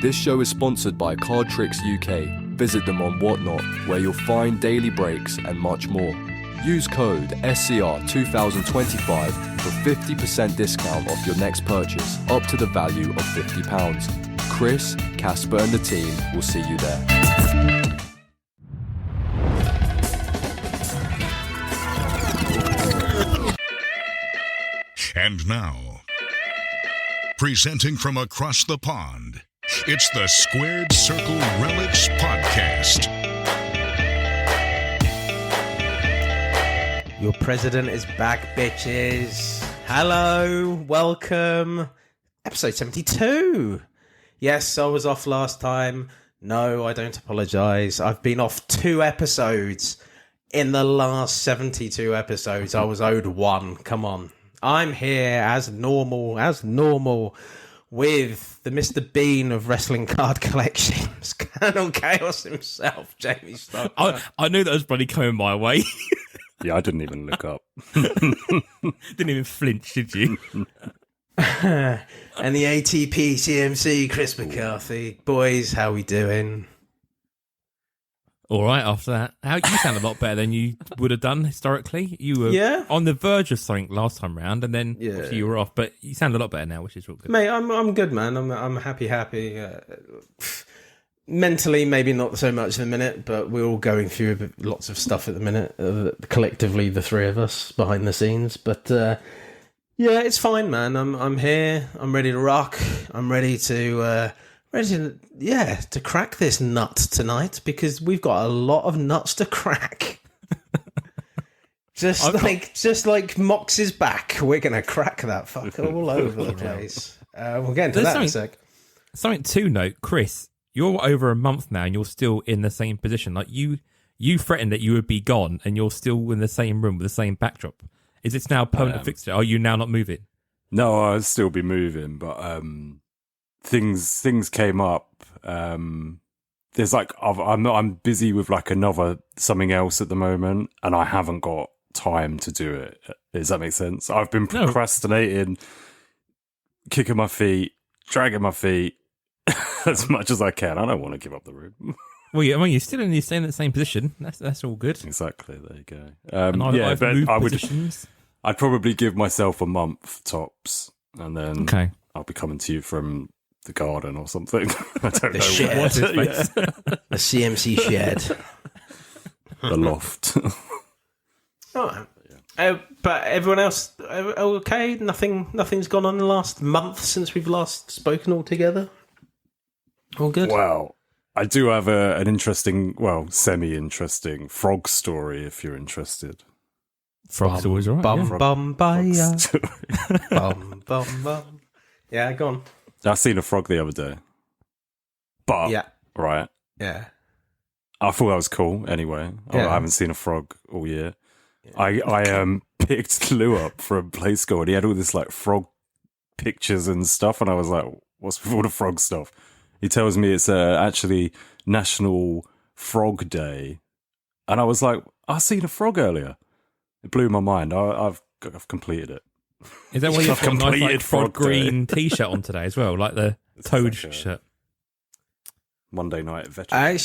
This show is sponsored by Card Tricks UK. Visit them on Whatnot, where you'll find daily breaks and much more. Use code SCR2025 for 50% discount off your next purchase, up to the value of £50. Chris, Casper and the team will see you there. And now, presenting from across the pond, it's the Squared Circle Relics Podcast. Your president is back, bitches. Hello, welcome. Episode 72. Yes, I was off last time. No, I don't apologise. I've been off 2 episodes. In the last 72 episodes, I was owed 1. Come on. I'm here as normal, with the Mr. Bean of wrestling card collections, Colonel Chaos himself, Jamie Stock. I knew that was bloody coming my way. Yeah, I didn't even look up. Didn't even flinch, did you? And the ATP CMC, Chris McCarthy. Boys, how we doing? All right, after that. You sound a lot better than you would have done historically. You were on the verge of something last time round, and then obviously you were off, but you sound a lot better now, which is real good. Mate, I'm good, man. I'm happy. Mentally, maybe not so much in a minute, but we're all going through lots of stuff at the minute, collectively, the 3 of us, behind the scenes. But yeah, it's fine, man. I'm here. I'm ready to rock. I'm ready to crack this nut tonight, because we've got a lot of nuts to crack. just like Mox is back, we're gonna crack that fucker all over the place. We'll get into that in a sec. Something to note, Chris. You're over a month now, and you're still in the same position. Like you threatened that you would be gone, and you're still in the same room with the same backdrop. Is this now permanent fixed? Are you now not moving? No, I'll still be moving, but things came up. There's like I'm busy with like something else at the moment, and I haven't got time to do it. Does that make sense? I've been procrastinating, kicking my feet, dragging my feet as much as I can. I don't want to give up the room. Well, you're still in the same position. That's all good. Exactly. There you go. I'd probably give myself a month tops, and then I'll be coming to you from the garden or something. I don't know. Shed. What. A CMC shed. The loft. Oh, but everyone else okay? Nothing's gone on in the last month since we've last spoken all together? All good? Well, I do have an interesting, semi-interesting frog story, if you're interested. Frog stories, all right. Bum, bum. Yeah, go on. I seen a frog the other day. But, right. Yeah. I thought that was cool anyway. Yeah. I haven't seen a frog all year. Yeah. I picked Lou up from play school, and he had all this like frog pictures and stuff, and I was like, what's with all the frog stuff? He tells me it's actually National Frog Day. And I was like, I seen a frog earlier. It blew my mind. I've completed it. Is that why you've got a nice like, frog green t-shirt on today as well? Like the Toad shirt? Monday night veteran. I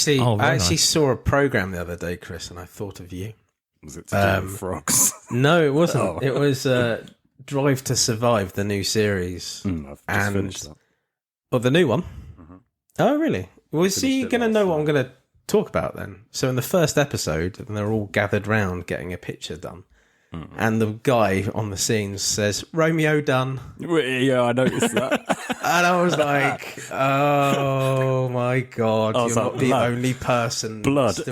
actually saw a program the other day, Chris, and I thought of you. Was it to do with frogs? No, it wasn't. It was Drive to Survive, the new series. I've just finished that. Oh, the new one? Oh, really? Well, see, you're going to know what I'm going to talk about then. So in the first episode, they're all gathered round getting a picture done. And the guy on the scenes says, Romeo done. Yeah, I noticed that. And I was like, oh my God, you're not the only person still left.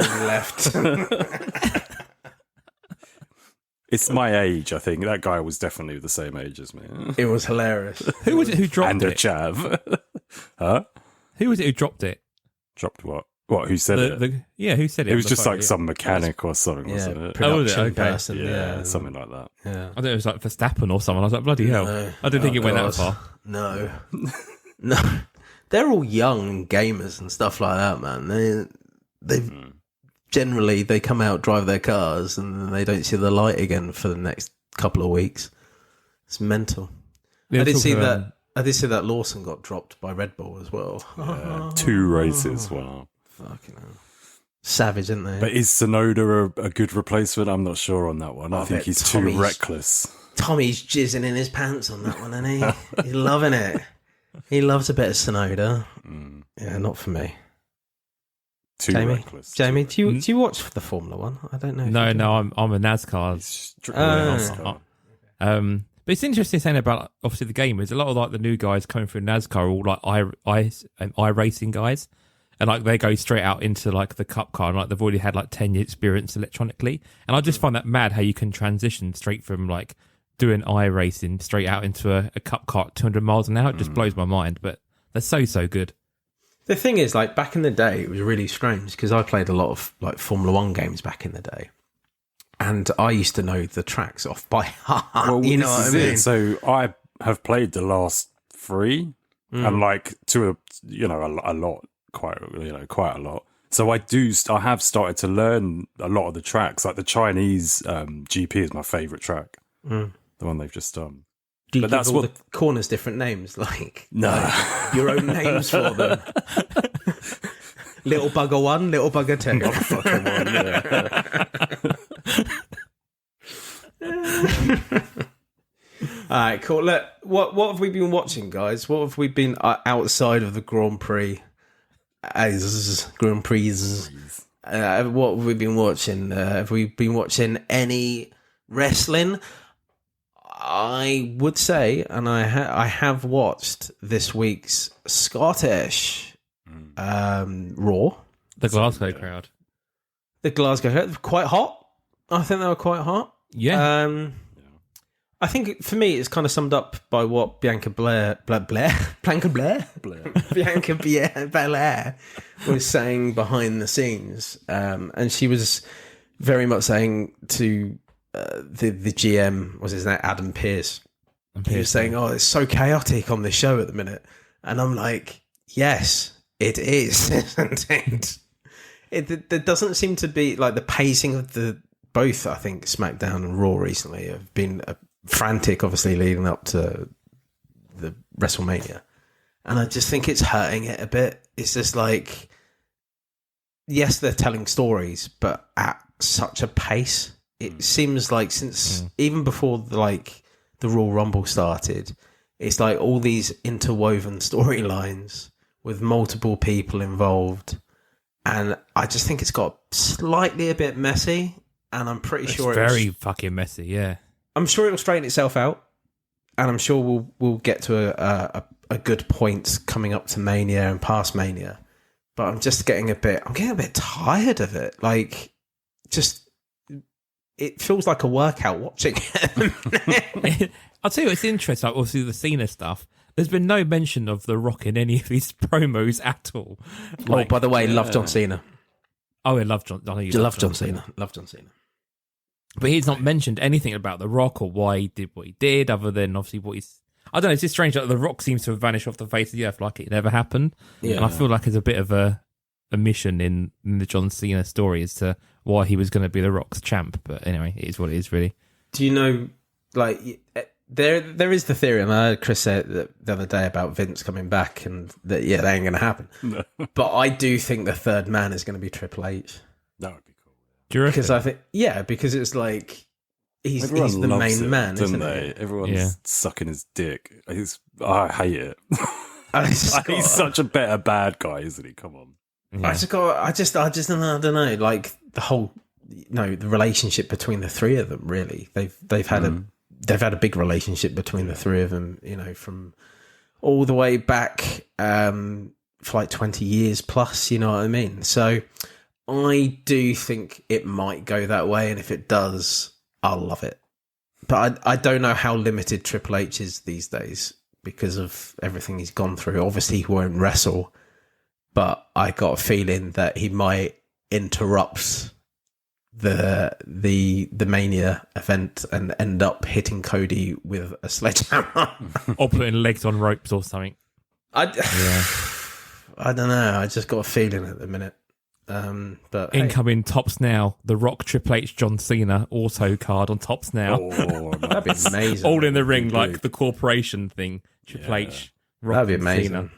It's my age, I think. That guy was definitely the same age as me. It was hilarious. Who was it who dropped it? And a chav. Huh? Who was it who dropped it? Dropped what? What? Who said it? Who said it? It was just like some mechanic or something, wasn't it? Production person. Yeah, something like that. Yeah. I thought it was like Verstappen or someone. I was like, bloody hell. No. I didn't think it went that far. No. They're all young gamers and stuff like that, man. They come out, drive their cars, and then they don't see the light again for the next couple of weeks. It's mental. I did see that I did see that Lawson got dropped by Red Bull as well. Yeah, 2 races. Wow. Fucking hell. Savage, isn't they? But is Tsunoda a good replacement? I'm not sure on that one. I think he's too reckless. Tommy's jizzing in his pants on that one, isn't he? He's loving it. He loves a bit of Tsunoda. Yeah, not for me. Too reckless. Jamie, do you watch the Formula One? I don't know. No, I'm a NASCAR. NASCAR. But it's interesting saying about obviously the game is a lot of like the new guys coming through NASCAR are all like iRacing guys, and like they go straight out into like the Cup car, and like they've already had like 10 years experience electronically, and I just find that mad how you can transition straight from like doing iRacing straight out into a Cup car at 200 miles an hour. It just blows my mind, but they're so good. The thing is, like back in the day, it was really strange because I played a lot of like Formula One games back in the day, and I used to know the tracks off by heart. Well, you know what I mean? So I have played the last 3, and like to a lot, quite a lot. So I have started to learn a lot of the tracks. Like the Chinese GP is my favourite track, the one they've just done. Do you give all the corners different names? Like your own names for them? Little Bugger 1, Little Bugger 2. Motherfucking 1, yeah. All right, cool. Look, what have we been watching, guys? What have we been outside of the Grand Prix? Grand Prix. What have we been watching? Have we been watching any wrestling? I would say, and I have watched this week's Scottish Raw. The Glasgow crowd. The Glasgow crowd. Quite hot. I think they were quite hot. Yeah. I think for me, it's kind of summed up by what Bianca Belair was saying behind the scenes. And she was very much saying to the GM, was his name, Adam Pearce. He was saying, "Oh, it's so chaotic on this show at the minute," and I'm like, "Yes, it is, isn't it?" There doesn't seem to be like the pacing of both. I think SmackDown and Raw recently have been frantic, obviously leading up to the WrestleMania, and I just think it's hurting it a bit. It's just like, yes, they're telling stories, but at such a pace. It seems like since even before the Royal Rumble started, it's like all these interwoven storylines with multiple people involved, and I just think it's got slightly a bit messy. And I'm pretty sure it's very fucking messy. Yeah, I'm sure it'll straighten itself out, and I'm sure we'll get to a good point coming up to Mania and past Mania. But I'm getting a bit tired of it. Like, just. It feels like a workout watching it. I'll tell you what's interesting, like obviously the Cena stuff. There's been no mention of The Rock in any of these promos at all. Like, by the way, love John Cena. Oh, I love John. I know you love John Cena. Love John Cena. But he's not mentioned anything about The Rock or why he did what he did, other than obviously what he's... I don't know, it's just strange that The Rock seems to have vanished off the face of the earth like it never happened. Yeah. And I feel like it's a bit of a mission in the John Cena story as to why he was going to be The Rock's champ. But anyway, it is what it is, really. Do you know, like, there is the theory, and I heard Chris say it the other day about Vince coming back, and that, that ain't going to happen. No. But I do think the third man is going to be Triple H. That would be cool. Do you reckon? Because I think, because it's like, he's the main man, isn't he? Everyone's sucking his dick. I hate it. He's such a better bad guy, isn't he? Come on. Yeah. I don't know. Like the whole, the relationship between the three of them. Really, they've had a big relationship between the three of them. From all the way back for like 20 years plus. You know what I mean? So I do think it might go that way, and if it does, I'll love it. But I don't know how limited Triple H is these days because of everything he's gone through. Obviously, he won't wrestle. But I got a feeling that he might interrupt the Mania event and end up hitting Cody with a sledgehammer. Or putting legs on ropes or something. I don't know. I just got a feeling at the minute. But hey. Incoming Tops Now, The Rock, Triple H, John Cena auto card on Tops Now. Oh, That'd be amazing. All in the ring, like the corporation thing. Triple H, Rock, That'd be and amazing. Cena.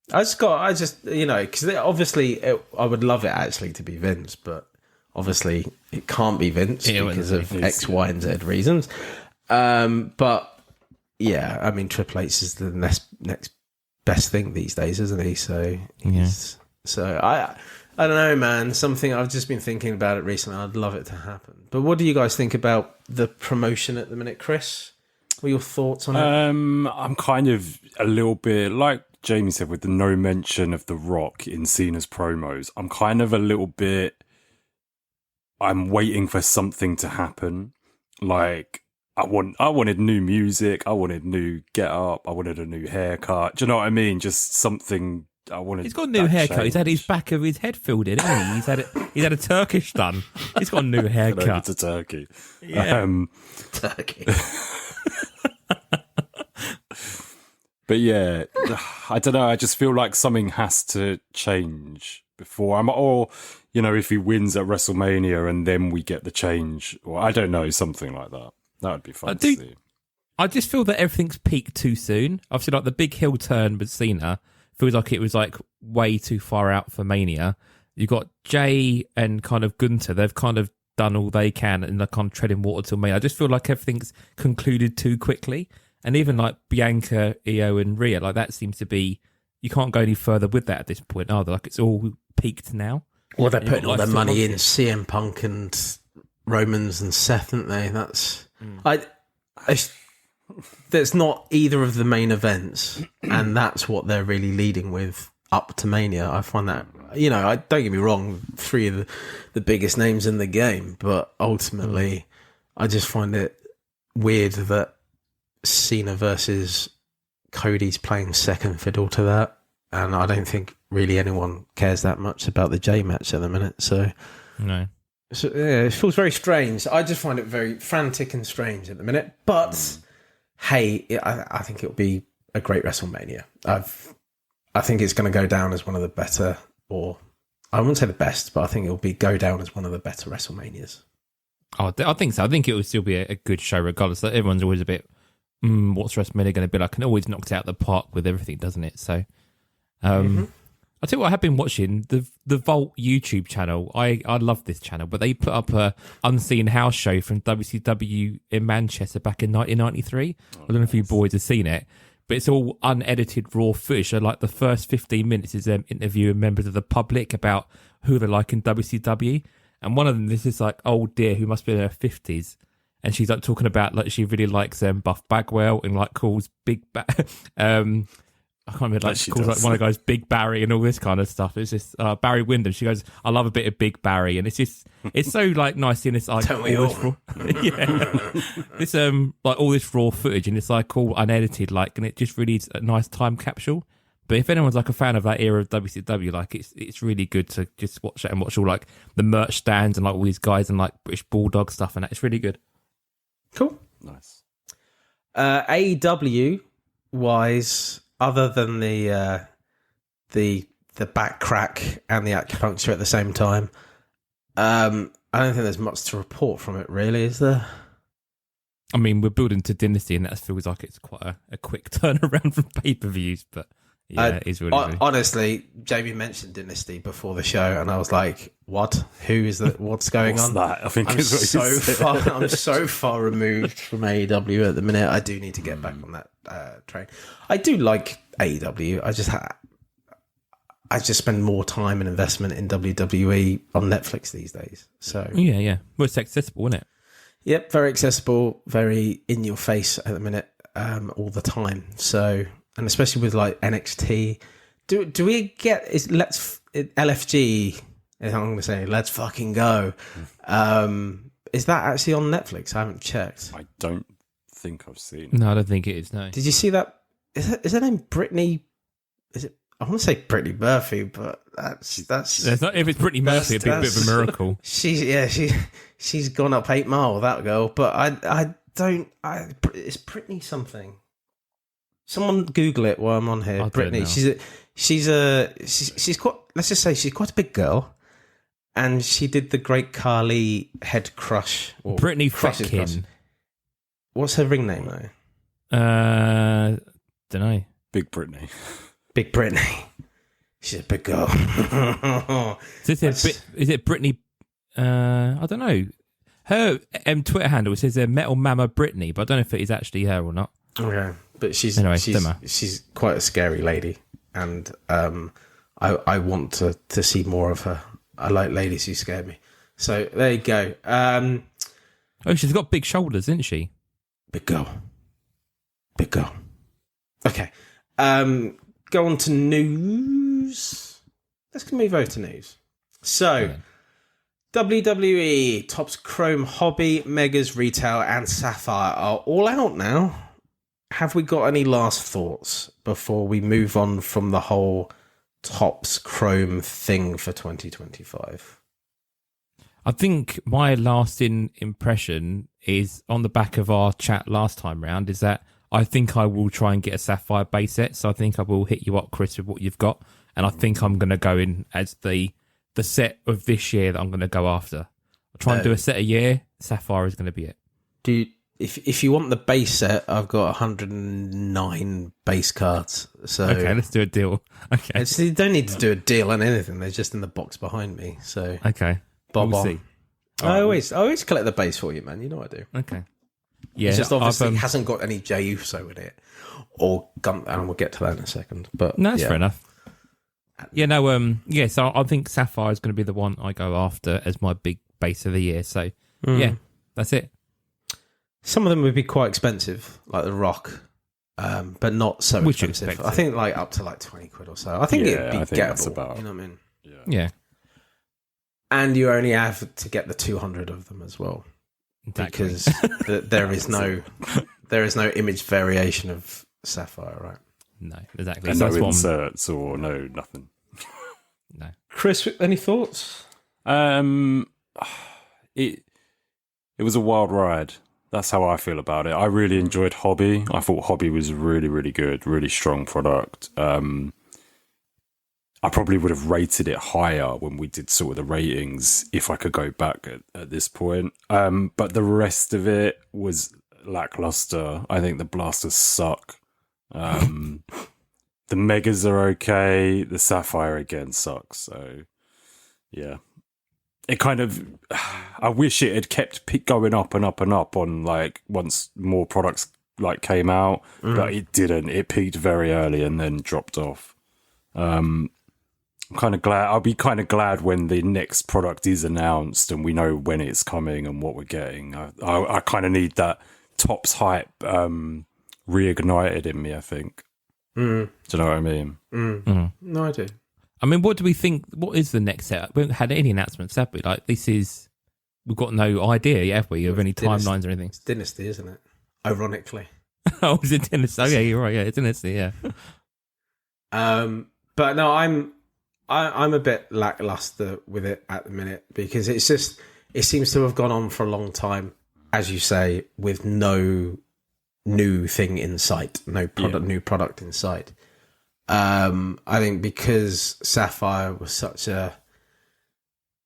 Because obviously I would love it actually to be Vince, but obviously it can't be Vince because of X, Y, and Z reasons. But yeah, I mean, Triple H is the next best thing these days, isn't he? So I don't know, man. Something I've just been thinking about it recently. I'd love it to happen. But what do you guys think about the promotion at the minute, Chris? What are your thoughts on it? I'm kind of a little bit like Jamie said with the no mention of The Rock in Cena's promos. I'm kind of a little bit. I'm waiting for something to happen. Like I wanted new music. I wanted new get up. I wanted a new haircut. Do you know what I mean? Just something. I wanted. He's got a new haircut. change. He's had his back of his head filled in, hasn't he? He's had a Turkish done. He's got a new Over haircut. to Turkey. Yeah. Turkey. But yeah, I don't know. I just feel like something has to change before or if he wins at WrestleMania and then we get the change, or I don't know, something like that. That would be fun to see. I just feel that everything's peaked too soon. Obviously, like the big heel turn with Cena feels like it was like way too far out for Mania. You've got Jay and kind of Gunter. They've kind of done all they can and they're kind of treading water till Mania. I just feel like everything's concluded too quickly. And even like Bianca, Io, and Rhea, like that seems to be, you can't go any further with that at this point, either. Like it's all peaked now. Well, they're putting all their money in months. CM Punk and Romans and Seth, aren't they? That's there's not either of the main events, and that's what they're really leading with up to Mania. I find that, I don't get me wrong, three of the biggest names in the game, but ultimately, I just find it weird that Cena versus Cody's playing second fiddle to that, and I don't think really anyone cares that much about the J match at the minute. So No. yeah, it feels very strange. I just find it very frantic and strange at the minute. But hey, I think it'll be a great WrestleMania. I think it's going to go down as one of the better, or I wouldn't say the best, but I think it'll go down as one of the better WrestleManias. Oh, I think so. I think it will still be a good show, regardless. Like, everyone's always a bit, what's WrestleMania going to be like? And it always knocks it out of the park with everything, doesn't it? So, I'll tell you what I have been watching, the Vault YouTube channel. I love this channel, but they put up a Unseen House show from WCW in Manchester back in 1993. I don't know if you boys have seen it, but it's all unedited raw footage. So like the first 15 minutes is them interviewing members of the public about who they like in WCW. And one of them, this is like old dear who must be in her 50s. And she's like talking about like she really likes Buff Bagwell and like calls I can't remember, like she calls like one of the guys Big Barry and all this kind of stuff. It's just Barry Windham. She goes, I love a bit of Big Barry, and it's just it's so like nice in this like Don't we all? this like all this raw footage, and it's like all unedited, like, and it just really is a nice time capsule. But if anyone's like a fan of that era of WCW, like it's really good to just watch that and watch all like the merch stands and like all these guys and like British Bulldog stuff, and that it's really good. Cool. Nice. AEW wise, other than the back crack and the acupuncture at the same time, I don't think there's much to report from it, really, is there? I mean, we're building to Dynasty, and that feels like it's quite a quick turnaround from pay-per-views, but yeah, it is really. Honestly, Jamie mentioned Dynasty before the show, and I was like, "What? Who is that? What's going What's on?" that? I think I'm is what so you said. far. I'm so far removed from AEW at the minute. I do need to get back on that train. I do like AEW. I just spend more time and investment in WWE on Netflix these days. So yeah. Well, it's accessible, isn't it? yep, very accessible, very in your face at the minute, all the time. So. And especially with like NXT, do we get LFG? I'm going to say let's fucking go. Is that actually on Netflix? I haven't checked. I don't think I've seen it. No, I don't think it is. No. Did you see that? Is her name Brittany? Is it? I want to say Brittany Murphy, but that's. It's not, if it's Brittany Murphy, it'd be a bit of a miracle. She's gone up 8 Mile, that girl. But I don't. It's Brittany something. Someone Google it while I'm on here. Brittany. She's quite. Let's just say she's quite a big girl. And she did the Great Carly head crush. Or Brittany Crushes fucking. crush. What's her ring name, though? Don't know. Big Brittany. Big Brittany. She's a big girl. Is it Brittany? I don't know. Her Twitter handle says Metal Mama Brittany, but I don't know if it is actually her or not. Okay, but she's quite a scary lady, and I want to see more of her. I like ladies who scare me. So there you go. She's got big shoulders, isn't she? Big girl. Okay. Go on to news. Let's move over to news. So, WWE, Topps Chrome Hobby, Megas Retail, and Sapphire are all out now. Have we got any last thoughts before we move on from the whole Topps Chrome thing for 2025? I think my lasting impression is on the back of our chat last time round is that I think I will try and get a Sapphire base set. So I think I will hit you up, Chris, with what you've got. And I think I'm going to go in as the set of this year that I'm going to go after. I'll try and do a set a year. Sapphire is going to be it. If you want the base set, I've got 109 base cards. So okay, let's do a deal. Okay, you don't need to do a deal on anything. They're just in the box behind me. So okay, we'll see. I always collect the base for you, man. You know I do. Okay. Yeah, it's just obviously hasn't got any Jey Uso in it, or Gun, and we'll get to that in a second. But no, that's fair enough. Yeah, no, so I think Sapphire is going to be the one I go after as my big base of the year. So yeah, that's it. Some of them would be quite expensive, like the Rock, but not so expensive. I think like up to like 20 quid or so. I think it'd be gettable. You know what I mean? Yeah. And you only have to get the 200 of them as well. Exactly. Because there is no image variation of Sapphire, right? No, exactly. And no inserts or no nothing. No. Chris, any thoughts? It was a wild ride. That's how I feel about it. I really enjoyed Hobby. I thought Hobby was really, really good, really strong product. I probably would have rated it higher when we did sort of the ratings if I could go back at this point. But the rest of it was lackluster. I think the blasters suck. The Megas are okay. The Sapphire again sucks. So, yeah. It kind of... I wish it had kept going up and up and up on, like, once more products, like, came out. But it didn't. It peaked very early and then dropped off. I'm kind of glad. I'll be kind of glad when the next product is announced and we know when it's coming and what we're getting. I kind of need that Topps hype reignited in me, I think. Do you know what I mean? No, I do. I mean, what do we think? What is the next set? We haven't had any announcements, have we? Like, we've got no idea yet, have we, of any timelines or anything? It's Dynasty, isn't it? Ironically. Oh, is it Dynasty? Oh, yeah, you're right. Yeah, it's Dynasty, yeah. But no, I'm a bit lackluster with it at the minute because it seems to have gone on for a long time, as you say, with no new thing in sight, new product in sight. I think because Sapphire was such a,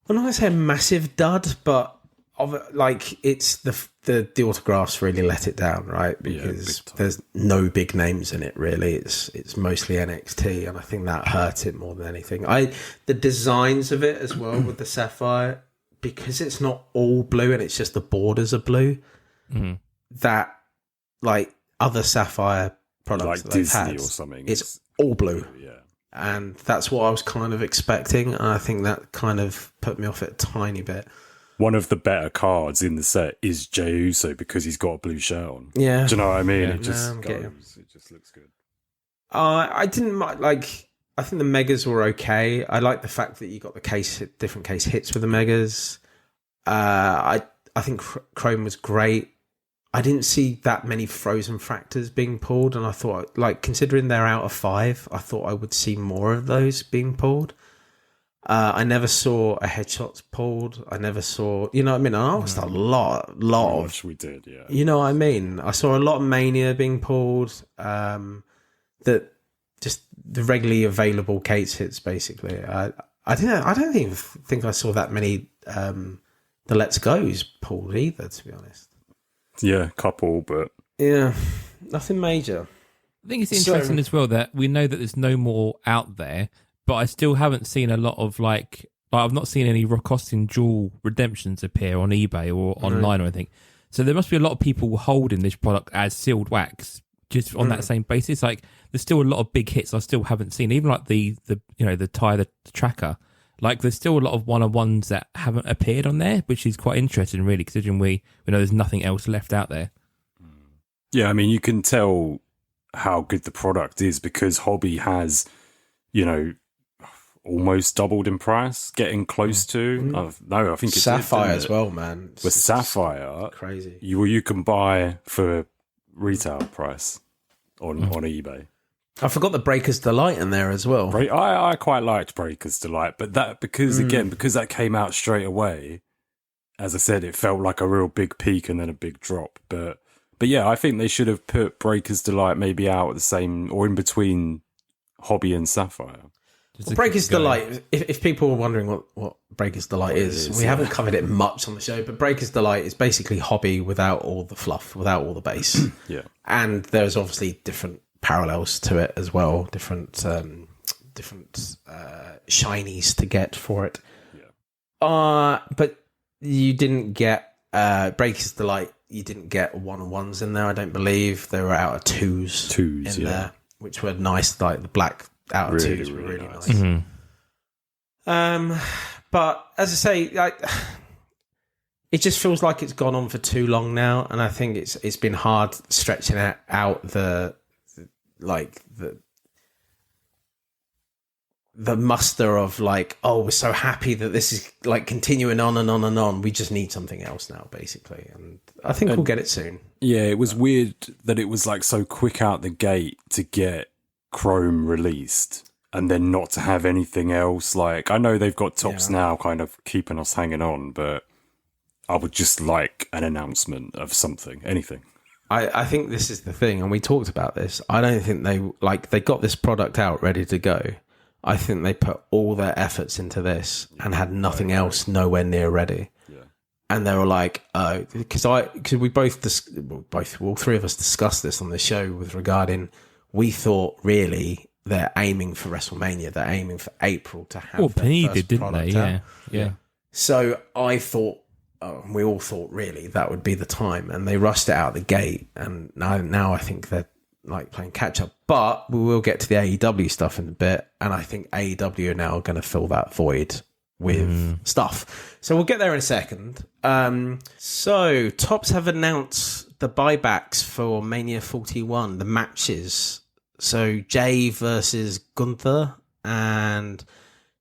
I'm not going to say a massive dud, but it's the autographs really let it down, right? Because there's no big names in it really. It's mostly NXT, and I think that hurt it more than anything. The designs of it as well with the Sapphire, because it's not all blue and it's just the borders are blue. That like other Sapphire products like that Disney they've had, or something, it's all blue. Yeah. And that's what I was kind of expecting, and I think that kind of put me off it a tiny bit. One of the better cards in the set is Jey Uso because he's got a blue shirt on. Yeah. Do you know what I mean? Yeah. It just goes. It just looks good. I didn't like. I think the Megas were okay. I like the fact that you got the different case hits with the Megas. I think Chrome was great. I didn't see that many frozen fractors being pulled, and I thought, like, considering they're out of 5, I thought I would see more of those being pulled. I never saw a headshots pulled. I never saw, you know what I mean? I watched a lot of. We did, yeah. You know what I mean? I saw a lot of Mania being pulled. That just the regularly available case hits, basically. I I don't even think I saw that many the Let's Go's pulled either, to be honest. Yeah, couple, but Yeah, nothing major. I think it's interesting as well that we know that there's no more out there, but I still haven't seen a lot of like I've not seen any costing jewel redemptions appear on eBay or online or anything. So there must be a lot of people holding this product as sealed wax just on that same basis. Like there's still a lot of big hits I still haven't seen, even like the tie the tracker. Like there's still a lot of one-on-ones that haven't appeared on there, which is quite interesting, really, considering we know there's nothing else left out there. Yeah, I mean, you can tell how good the product is because Hobby has, almost doubled in price, getting close to. I think it's Sapphire as well, man. With Sapphire, crazy. You can buy for retail price on eBay. I forgot the Breaker's Delight in there as well. I quite liked Breaker's Delight, but that because that came out straight away. As I said, it felt like a real big peak and then a big drop. But yeah, I think they should have put Breaker's Delight maybe out at the same or in between Hobby and Sapphire. Well, Breaker's Delight, if people were wondering what Breaker's Delight is, we haven't covered it much on the show, but Breaker's Delight is basically Hobby without all the fluff, without all the bass. Yeah. And there's obviously different parallels to it as well, different shinies to get for it. Yeah. But you didn't get Breaker's Delight, you didn't get one-on-ones in there, I don't believe. They were out of twos in there, which were nice, like the black out of twos were really nice. Mm-hmm. But as I say, it just feels like it's gone on for too long now, and I think it's been hard stretching out the muster of like, oh, we're so happy that this is like continuing on and on and on. We just need something else now, basically, and I think we'll get it soon. Yeah, it was weird that it was like so quick out the gate to get Chrome released and then not to have anything else. Like, I know they've got tops now kind of keeping us hanging on, but I would just like an announcement of something, anything. I think this is the thing, and we talked about this. I don't think they got this product out ready to go. I think they put all their efforts into this and had nothing else nowhere near ready. Yeah. And they were like, because we all three of us discussed this on the show with regarding, we thought really they're aiming for WrestleMania. They're aiming for April to have Penny did, didn't they? Yeah. So I thought, we all thought really that would be the time, and they rushed it out the gate. And now I think they're like playing catch up. But we will get to the AEW stuff in a bit, and I think AEW are now going to fill that void with stuff. So we'll get there in a second. So Topps have announced the buybacks for Mania 41, the matches. So Jay versus Gunther and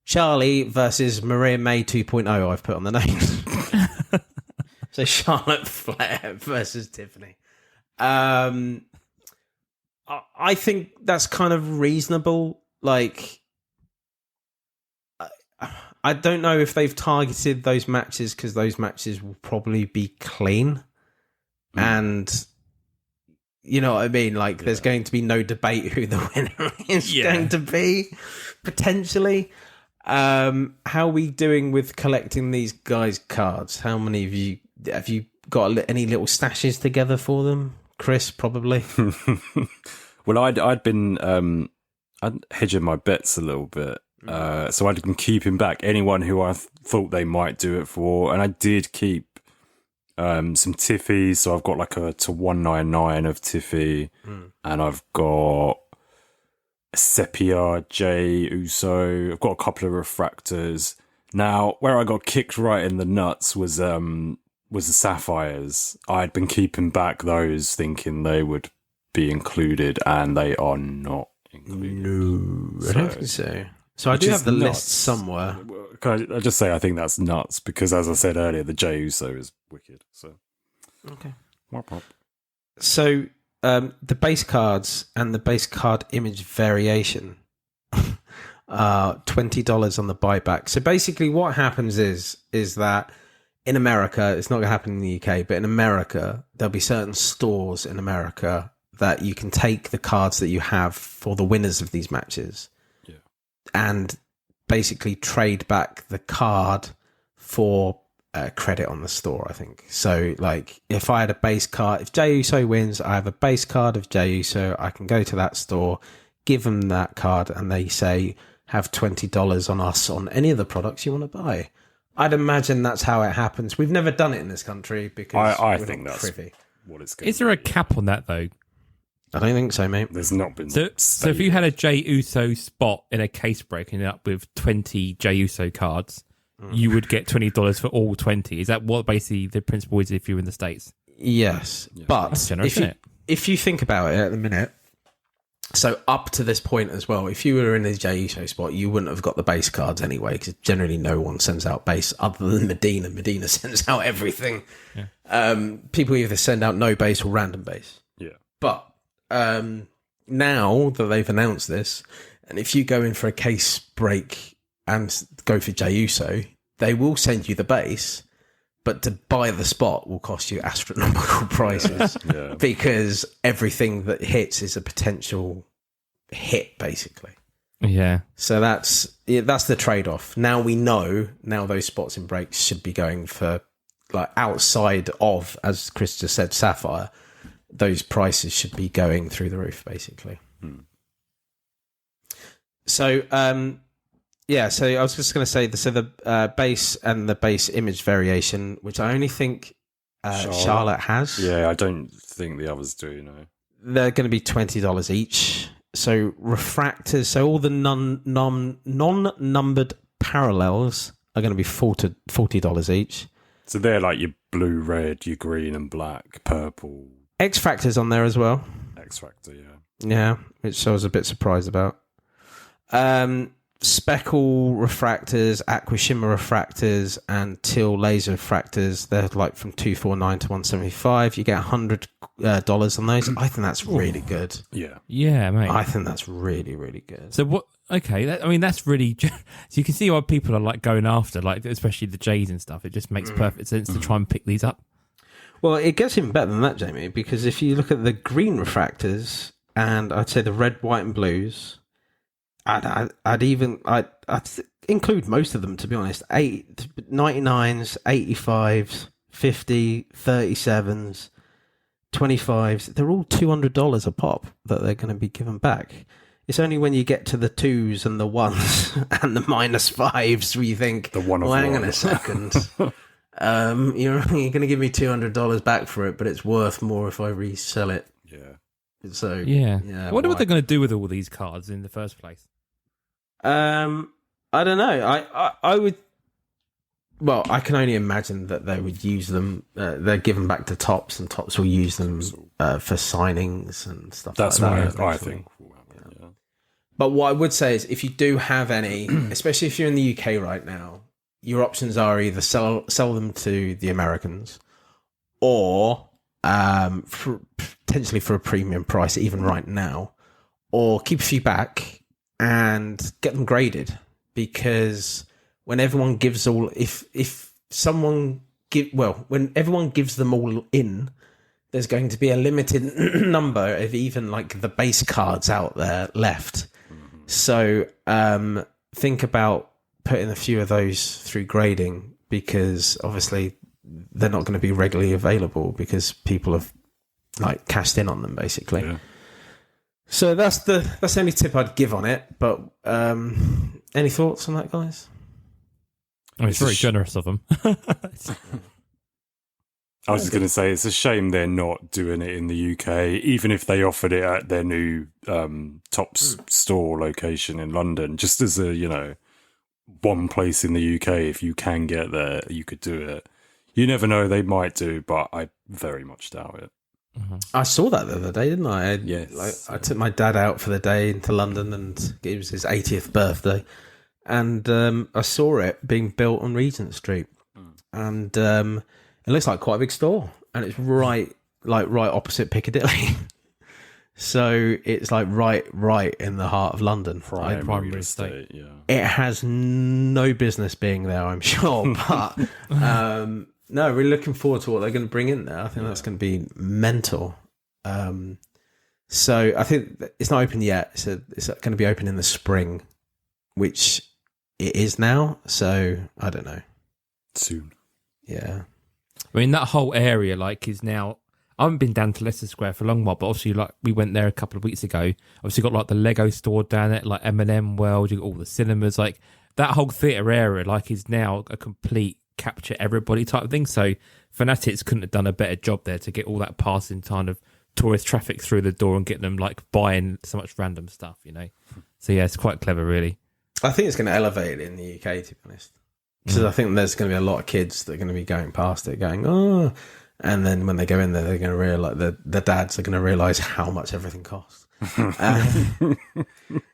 Charlie versus Maria May 2.0, I've put on the names. So Charlotte Flair versus Tiffany. I think that's kind of reasonable. Like, I don't know if they've targeted those matches because those matches will probably be clean. And you know what I mean? Like, there's going to be no debate who the winner is going to be, potentially. How are we doing with collecting these guys' cards? How many of you have you got any little stashes together for them? Chris, probably. Well, I'd been hedging my bets a little bit, so I'd been keeping back anyone who I thought they might do it for, and I did keep some Tiffy. So I've got like a to 199 of Tiffy, and I've got Sepia, Jay Uso. I've got a couple of refractors. Now, where I got kicked right in the nuts was the Sapphires. I'd been keeping back those, thinking they would be included, and they are not included. No, I don't think so. So I do have the list somewhere. Can I just say I think that's nuts because, as I said earlier, the Jey Uso is wicked. So okay. Wop. So the base cards and the base card image variation are $20 on the buyback. So basically, what happens is that in America, it's not going to happen in the UK, but in America, there'll be certain stores in America that you can take the cards that you have for the winners of these matches, and basically trade back the card for credit on the store, I think. So, like, if I had a base card, if Jey Uso wins, I have a base card of Jey Uso. I can go to that store, give them that card, and they say, have $20 on us on any of the products you want to buy. I'd imagine that's how it happens. We've never done it in this country because I we're think not that's privy. what it's going Is there a cap on that though? I don't think so, mate. There's not been. So if you had a Jey Uso spot in a case break and ended up with 20 Jey Uso cards, you would get $20 for all 20. Is that what basically the principle is if you're in the States? Yes, but That's generous, if you, isn't it? if you think about it at the minute, so up to this point as well, if you were in a Jey Uso spot, you wouldn't have got the base cards anyway, because generally no one sends out base other than Medina. Medina sends out everything. Yeah. People either send out no base or random base. Yeah. But now that they've announced this, and if you go in for a case break and go for Jey Uso, they will send you the base, but to buy the spot will cost you astronomical prices because everything that hits is a potential hit, basically. Yeah. So that's the trade-off. Now we know, now those spots in breaks should be going for, like, outside of, as Chris just said, Sapphire, those prices should be going through the roof, basically. So, so I was just going to say, so the base and the base image variation, which I only think Charlotte has. Yeah, I don't think the others do, no. They're going to be $20 each. So refractors, so all the non-numbered parallels are going to be $40 each. So they're like your blue, red, your green and black, purple. X-Factor's on there as well. X-Factor, yeah. Yeah, which I was a bit surprised about. Speckle refractors, aqua shimmer refractors, and teal laser refractors. They're like from $249 to $175. You get $100 on those. I think that's really good. Yeah. Yeah, mate. I think that's really, really good. So what? Okay, that's really. So you can see why people are like going after, like especially the Jays and stuff. It just makes perfect sense to try and pick these up. Well, it gets even better than that, Jamie, because if you look at the green refractors and I'd say the red, white, and blues, I'd include most of them, to be honest. 99s, 85s, 50, 37s, 25s. They're all $200 a pop that they're going to be given back. It's only when you get to the 2s and the 1s and the -5s where you think, the one of hang one. on a second. You're going to give me $200 back for it, but it's worth more if I resell it. Yeah. So Yeah. I What are they going to do with all these cards in the first place? I don't know. I would. Well, I can only imagine that they would use them. They're given back to Topps, and Topps will use them for signings and stuff. That's like that. what I think. Yeah. But what I would say is, if you do have any, especially if you're in the UK right now, your options are either sell them to the Americans, or potentially for a premium price, even right now, or keep a few back and get them graded, because when everyone gives all, when everyone gives them all in, there's going to be a limited number of even like the base cards out there left. So think about putting a few of those through grading, because obviously they're not going to be regularly available because people have like cashed in on them, basically. Yeah. So that's the only tip I'd give on it. But any thoughts on that, guys? I mean, it's very generous of them. I was just going to say, it's a shame they're not doing it in the UK, even if they offered it at their new Topps store location in London, just as a, one place in the UK. If you can get there, you could do it. You never know, they might do, but I very much doubt it. I saw that the other day, didn't I? Yes. I took my dad out for the day into London, and it was his 80th birthday, and I saw it being built on Regent Street, and it looks like quite a big store, and it's right opposite Piccadilly. So it's like right in the heart of London. Primary estate, yeah. It has no business being there, I'm sure, but no, really looking forward to what they're going to bring in there. I think that's going to be mental. So I think it's not open yet. It's going to be open in the spring, which it is now. So I don't know. Soon. Yeah. I mean, that whole area like is now. I haven't been down to Leicester Square for a long while, but obviously, like we went there a couple of weeks ago. Obviously, got like the Lego store down there, like M&M World. You got all the cinemas, like that whole theatre area, like is now a complete capture everybody type of thing. So Fanatics couldn't have done a better job there to get all that passing kind of tourist traffic through the door and get them like buying so much random stuff, you know. So yeah, it's quite clever, really. I think it's going to elevate it in the UK, to be honest, because I think there's going to be a lot of kids that are going to be going past it, going oh. And then when they go in there, they're going to realise the dads are going to realise how much everything costs. And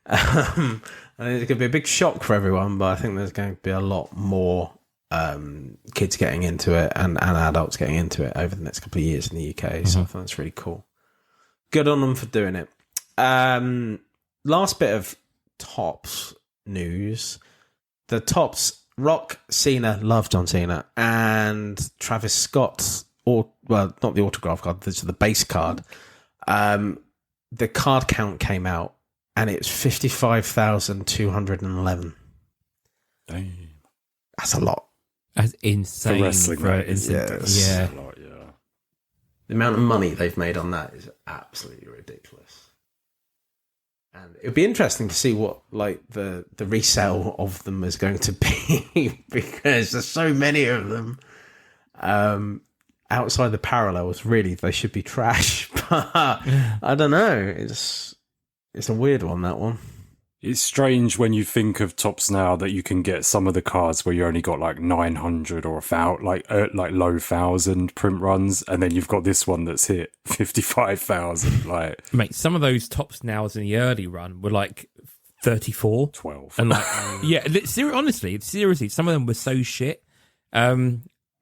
it's going to be a big shock for everyone, but I think there's going to be a lot more kids getting into it and adults getting into it over the next couple of years in the UK. So I think that's really cool. Good on them for doing it. Last bit of Tops news. The Tops, Rock, Cena, love John Cena, and Travis Scott's well, not the autograph card, this is the base card. The card count came out and it's 55,211. Damn. That's a lot. That's insane. For wrestling, right? Yeah. A lot, yeah. The amount of money they've made on that is absolutely ridiculous. And it would be interesting to see what like the resale of them is going to be because there's so many of them. Outside the parallels, really, they should be trash. But I don't know. It's a weird one, that one. It's strange when you think of Tops now that you can get some of the cards where you only got like 900 or like low 1,000 print runs, and then you've got this one that's hit 55,000. Like, mate, some of those Tops nows in the early run were like 34, 12, and like yeah, honestly, seriously, some of them were so shit.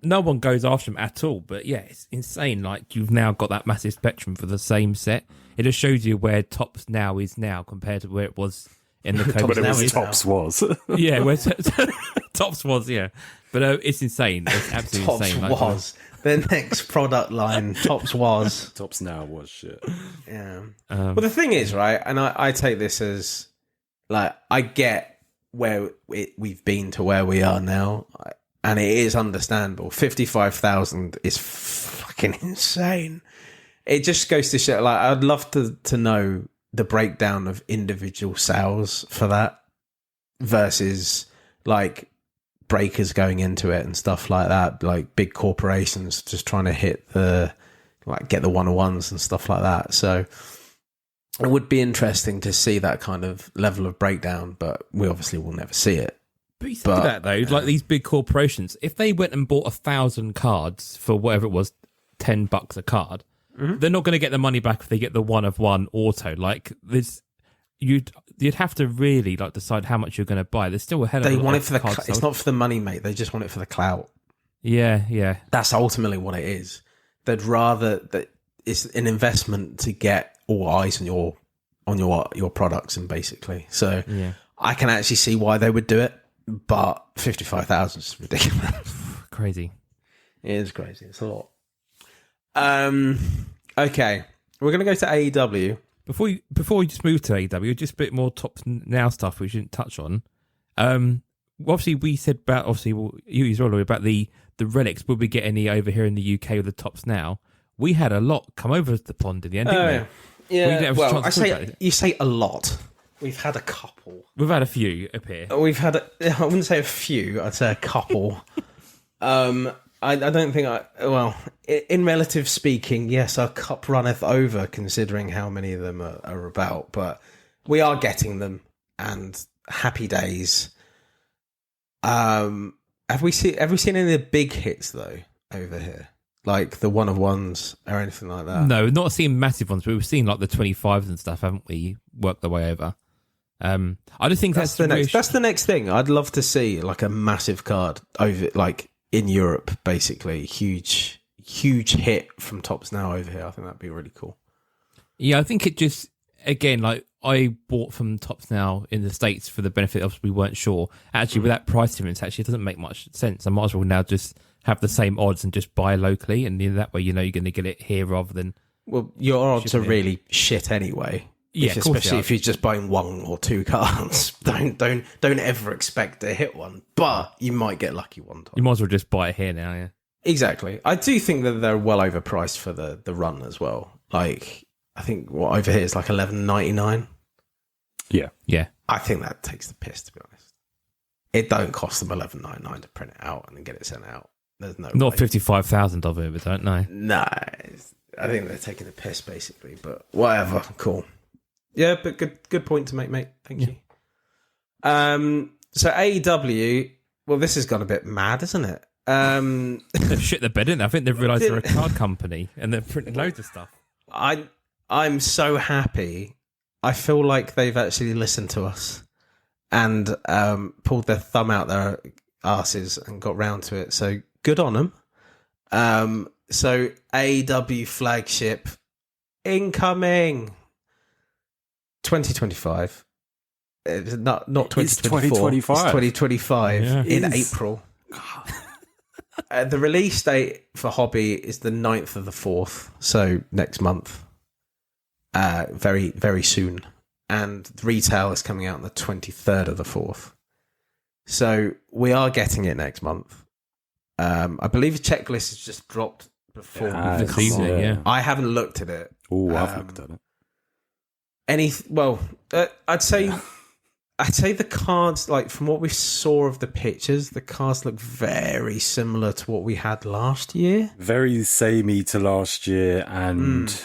No one goes after them at all, but yeah, it's insane. Like, you've now got that massive spectrum for the same set. It just shows you where Tops now is now compared to where it was in the COVID. Tops was. Yeah, where Tops was, yeah. But it's insane. It's absolutely Tops insane. Was. Their next product line, Tops was. Tops now was shit. Yeah. Well, the thing is, right, and I take this as, like, I get where we've been to where we are now. And it is understandable. 55,000 is fucking insane. It just goes to show, like, I'd love to know the breakdown of individual sales for that versus, like, breakers going into it and stuff like that. Like, big corporations just trying to hit get the 101s and stuff like that. So it would be interesting to see that kind of level of breakdown, but we obviously will never see it. But you think of that, though, like these big corporations, if they went and bought 1,000 cards for whatever it was, $10 a card, they're not going to get the money back if they get the 1-of-1 auto. Like, you'd have to really like decide how much you're going to buy. There's still a hell of a lot. They want it for the cards. It's not for the money, mate. They just want it for the clout. Yeah. That's ultimately what it is. They'd rather that it's an investment to get all eyes on your products, and basically. So I can actually see why they would do it. But 55,000 is ridiculous. Crazy. It is crazy. It's a lot. Okay. We're going to go to AEW. Before we just move to AEW, just a bit more Tops now stuff we shouldn't touch on. Obviously, we said about, you as well, about the relics. Will we get any over here in the UK with the Tops now? We had a lot come over the pond in the end, didn't we? Yeah. Well, you say a lot. We've had a couple. We've had a few up here. I wouldn't say a few. I'd say a couple. I don't think in relative speaking, yes, our cup runneth over considering how many of them are about. But we are getting them, and happy days. Have we seen any of the big hits though over here? Like the 1-of-1s or anything like that? No, we've not seen massive ones, but we've seen like the 25s and stuff, haven't we? Worked their way over. I just think that's the next. That's the next thing. I'd love to see like a massive card over, like in Europe, basically huge hit from Tops now over here. I think that'd be really cool. Yeah, I think it just again like I bought from Tops now in the States for the benefit of we weren't sure. Actually, with that price difference, actually it doesn't make much sense. I might as well now just have the same odds and just buy locally, and that way you know you're going to get it here rather than. Well, your odds are really shit anyway. Yeah, of course especially they are. if you're just buying 1 or 2 cards. Don't ever expect to hit one, but you might get lucky one time. You might as well just buy it here now, yeah. Exactly. I do think that they're well overpriced for the run as well. Like, I think what over here is like $11.99. Yeah. Yeah. I think that takes the piss, to be honest. It don't cost them $11.99 to print it out and then get it sent out. There's no Not way. 55,000 of it, but don't know. No, I think they're taking the piss basically, but whatever. Cool. Yeah, but good point to make, mate. Thank you. So AEW, well, this has gone a bit mad, isn't it? They've shit the bed, didn't they? I think they've realised they're a card company and they're printing loads of stuff. I'm so happy. I feel like they've actually listened to us and pulled their thumb out their asses and got round to it. So good on them. So AEW Flagship incoming 2025. It's not 2024. It's 2025. It's 2025 Yeah. in April. The release date for Hobby is the 9th of the 4th, so next month. Very, very soon. And the retail is coming out on the 23rd of the 4th. So we are getting it next month. I believe a checklist has just dropped before Yeah, we've this come evening, on. yeah. I haven't looked at it. Oh, I've looked at it. I'd say the cards, like from what we saw of the pictures, the cards look very similar to what we had last year. Very samey to last year and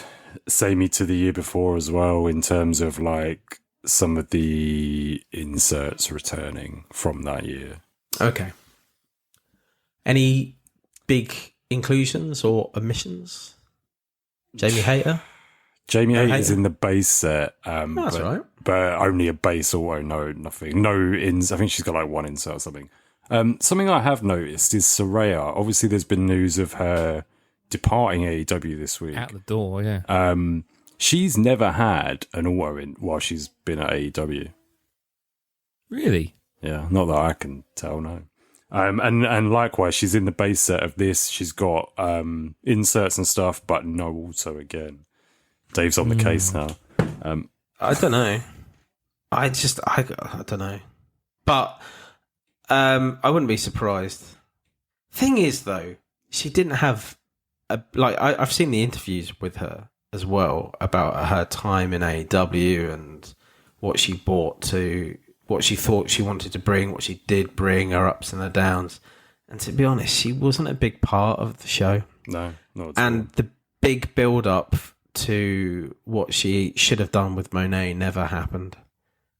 samey to the year before as well in terms of like some of the inserts returning from that year. Okay. Any big inclusions or omissions? Jamie Hayter? Jamie No, Hayter is Hayter. in the base set, That's right. but only a base auto, nothing. No ins. I think she's got like 1 insert or something. Something I have noticed is Saraya. Obviously, there's been news of her departing AEW this week. Out the door, yeah. She's never had an auto in while she's been at AEW. Really? Yeah, not that I can tell, no. And likewise, she's in the base set of this. She's got inserts and stuff, but no auto again. Dave's on the case now. I don't know. I don't know. But I wouldn't be surprised. Thing is, though, she didn't have I've seen the interviews with her as well about her time in AEW and what she brought to, what she thought she wanted to bring, what she did bring, her ups and her downs. And to be honest, she wasn't a big part of the show. No, not at all. And the big build up to what she should have done with Monet never happened.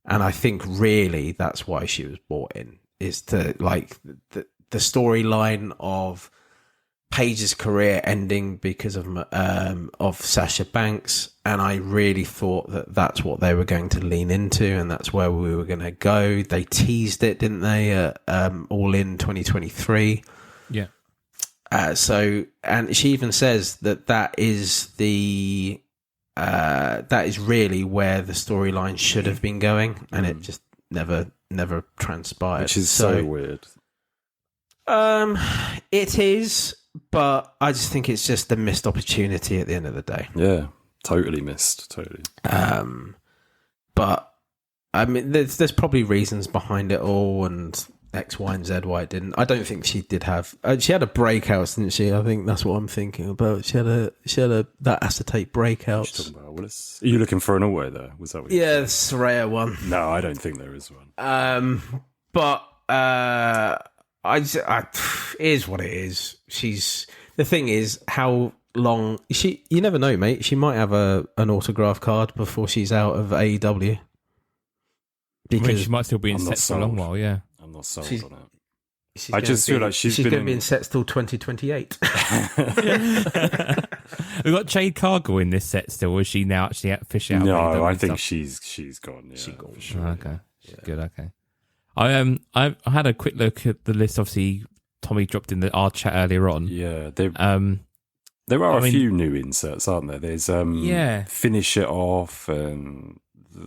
And I think really that's why she was brought in, is to like the storyline of Paige's career ending because of Sasha Banks. And I really thought that that's what they were going to lean into and that's where we were going to go. They teased it, didn't they? All in 2023. Yeah. So, and she even says that is really where the storyline should have been going, and it just never transpired. Which is so weird. It is, but I just think it's just a missed opportunity at the end of the day. Yeah, totally missed. Totally. But I mean, there's probably reasons behind it all, and X, Y, and Z why it didn't. I don't think she did have. She had a breakout, didn't she? I think that's what I'm thinking about. She had that acetate breakout. What are you talking about, Willis? Are you looking for an away there? Was that what you Yeah, the Saraya one. No, I don't think there is one. But it is what it is. The thing is, how long you never know, mate. She might have an autograph card before she's out of AEW. Because she might still be in I'm not sets for a long sold. while, yeah. I'm not sold She's- on it. She's I gonna just feel like she's been going to in- be in sets till 2028. We've got Jade Cargill in this set still, or is she now actually officially out? No, of AEW I and think stuff? she's gone. Yeah, She's gone. for sure. Oh, okay. Good, okay. I had a quick look at the list. Obviously, Tommy dropped in our chat earlier on. Yeah, there are I a mean- few new inserts, aren't there? There's Yeah. Finish It Off, and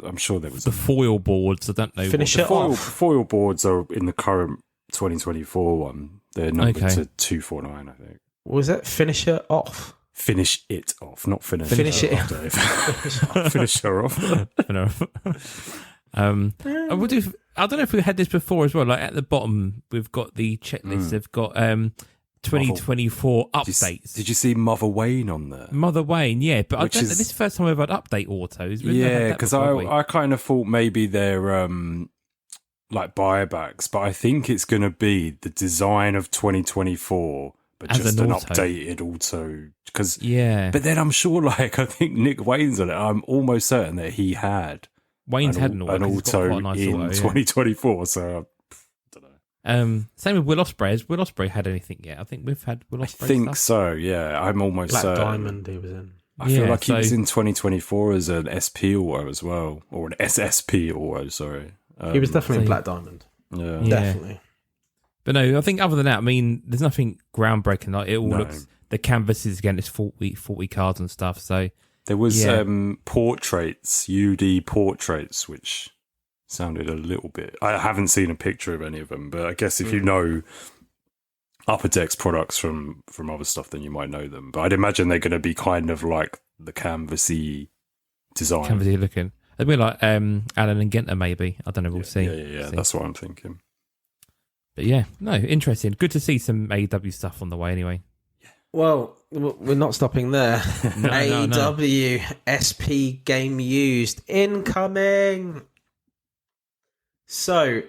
I'm sure there was The foil boards, I don't know. Finish what it the- off. foil boards are in the current 2024 one. They're numbered Okay. to 249, I think. Was that Finisher Off? finish it off, not finish Finish her it off, Dave. Finish her off. I don't know if we had this before as well. Like at the bottom, we've got the checklist. They've got 2024 updates. Did you see Mother Wayne on there? Mother Wayne, yeah, but Which I don't know, is- this is the first time we've had update autos. Yeah, because I kind of thought maybe they're like buybacks, but I think it's going to be the design of 2024, but As just an an auto. updated auto. Because Yeah, but then I'm sure, like I think Nick Wayne's on it. I'm almost certain that he had Wayne's had an auto, 'cause he's got auto quite a nice in auto, yeah. 2024. So I don't know. Same with Will Ospreay. Has Will Ospreay had anything yet? I think we've had Will I Ospreay think stuff. so. Yeah, I'm almost Black certain. Diamond he was in. I feel Yeah, like he was so- in 2024 as an SP auto as well, or an SSP auto. Sorry, He was definitely in so- Black Diamond. yeah. Yeah. Definitely. But no, I think other than that, I mean, there's nothing groundbreaking. Like it all No. looks, the canvases again, it's 40 cards and stuff. So There was Yeah. portraits, UD portraits, which sounded a little bit. I haven't seen a picture of any of them, but I guess if you know Upper Deck's products from other stuff, then you might know them. But I'd imagine they're going to be kind of like the canvasy design. canvasy looking. It'd be like Alan and Genter maybe. I don't know. We'll see. Yeah. See. That's what I'm thinking. But yeah, no, interesting. Good to see some AEW stuff on the way. Anyway, Well, we're not stopping there. No. AEW SP game used incoming. So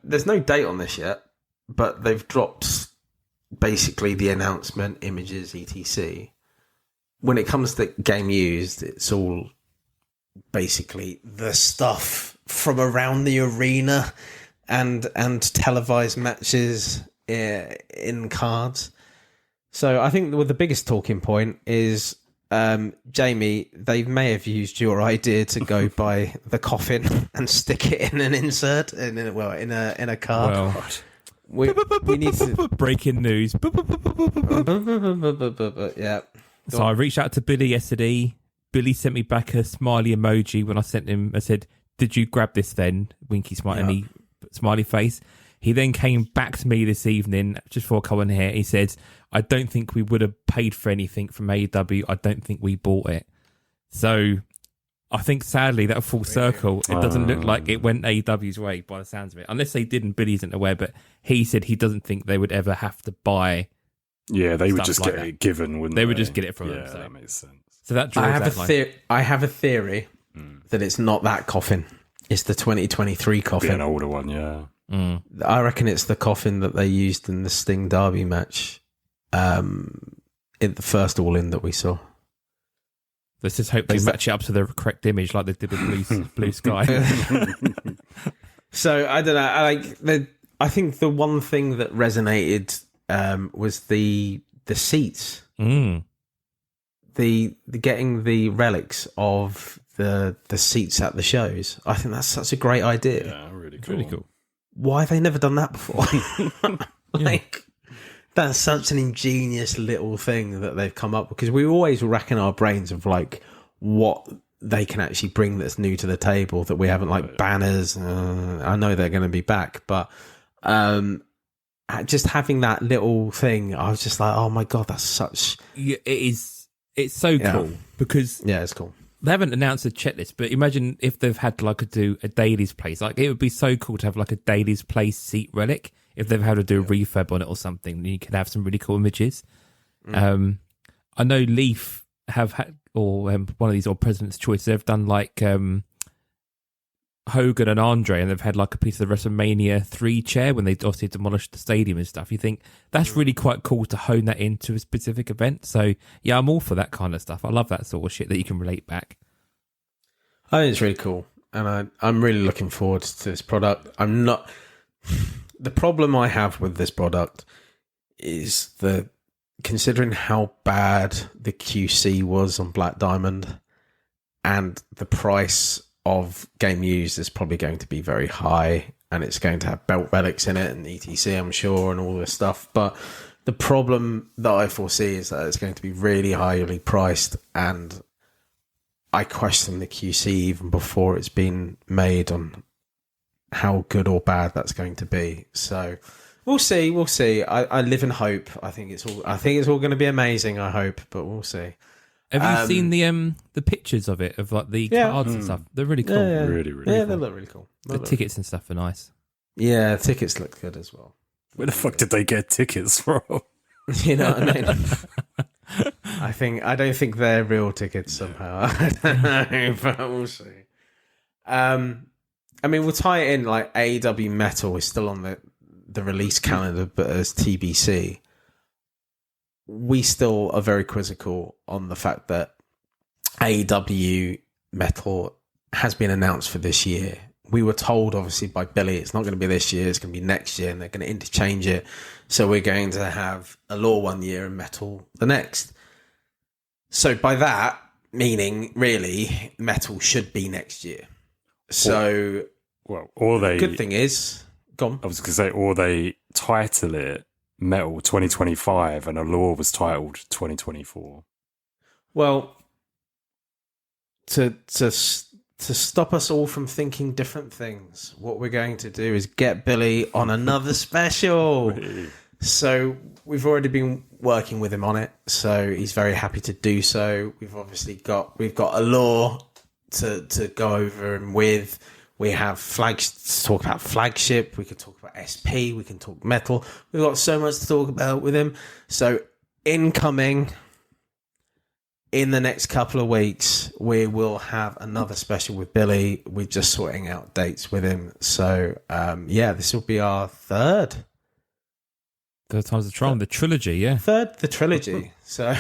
there's no date on this yet, but they've dropped basically the announcement, images, etc. When it comes to game used, it's all basically the stuff from around the arena and televised matches in cards. So I think the biggest talking point is, Jamie, they may have used your idea to go buy the coffin and stick it in an insert in a card. well, we need to. breaking news. Yeah. So I reached out to Billy yesterday. Billy sent me back a smiley emoji when I sent him. I said, "Did you grab this then?" Winky smiley, and he smiley face. He then came back to me this evening just before coming here. He said, "I don't think we would have paid for anything from AEW. I don't think we bought it." So I think sadly that full circle, it doesn't look like it went AEW's way by the sounds of it. Unless they did and Billy isn't aware, but he said he doesn't think they would ever have to buy. Yeah, they would Stuff just like get that. it given, wouldn't They they? would just get it from them, Yeah, so. that makes sense. So that draws I have that line. I have a theory that it's not that coffin. It's the 2023 Be coffin. an older one, yeah. I reckon it's the coffin that they used in the Sting Derby match, in the first All In that we saw. Let's just hope they match it up to the correct image like they did with Blue Sky. So I don't know. I think the one thing that resonated was the seats. The getting the relics of the seats at the shows. I think that's such a great idea. Yeah, really It's cool. really cool. Why have they never done that before? That's such an ingenious little thing that they've come up with, because we always racking our brains of like what they can actually bring that's new to the table that we haven't, like banners. I know they're going to be back, but just having that little thing, I was just like, oh my god, that's such. Yeah, it is. It's so cool because Yeah, it's cool. they haven't announced a checklist, but imagine if they've had to do a Daily's Place. Like it would be so cool to have like a Daily's Place seat relic. If they've had to do a refurb on it or something, you could have some really cool images. I know Leaf have had, or one of these, or President's Choice, they've done like Hogan and Andre, and they've had like a piece of the WrestleMania 3 chair when they obviously demolished the stadium and stuff. You think that's really quite cool to hone that into a specific event. So yeah, I'm all for that kind of stuff. I love that sort of shit that you can relate back. I think it's really cool, and I'm really looking forward to this product. I'm not. The problem I have with this product is considering how bad the QC was on Black Diamond, and the price of game used is probably going to be very high, and it's going to have belt relics in it and etc, I'm sure, and all this stuff. But the problem that I foresee is that it's going to be really highly priced, and I question the QC even before it's been made on how good or bad that's going to be. So We'll see. We'll see. I live in hope. I think it's all going to be amazing. I hope, but we'll see. Have you seen the pictures of it, of like the cards and stuff? They're really cool. Yeah. Really, really. Yeah, cool. they look really cool. The tickets and stuff are nice. Yeah, tickets look good as well. Where the fuck did they get tickets from? You know what I mean? I don't think they're real tickets somehow. I don't know, but we'll see. I mean, we'll tie it in. Like AEW Metal is still on the release calendar, but as TBC, we still are very quizzical on the fact that AEW Metal has been announced for this year. We were told, obviously, by Billy, it's not going to be this year, it's going to be next year, and they're going to interchange it. So we're going to have Allure one year and Metal the next. So by that, meaning, really, Metal should be next year. So, good thing is, go on. I was going to say, or they title it Metal 2025 and Allure was titled 2024. Well, to stop us all from thinking different things, what we're going to do is get Billy on another special. So we've already been working with him on it, so he's very happy to do so. We've got Allure to go over and with. We have to talk about Flagship. We could talk about SP. We can talk Metal. We've got so much to talk about with him. So incoming in the next couple of weeks, we will have another special with Billy. We're just sorting out dates with him. So this will be our third time's the charm, the trilogy, yeah. The trilogy. So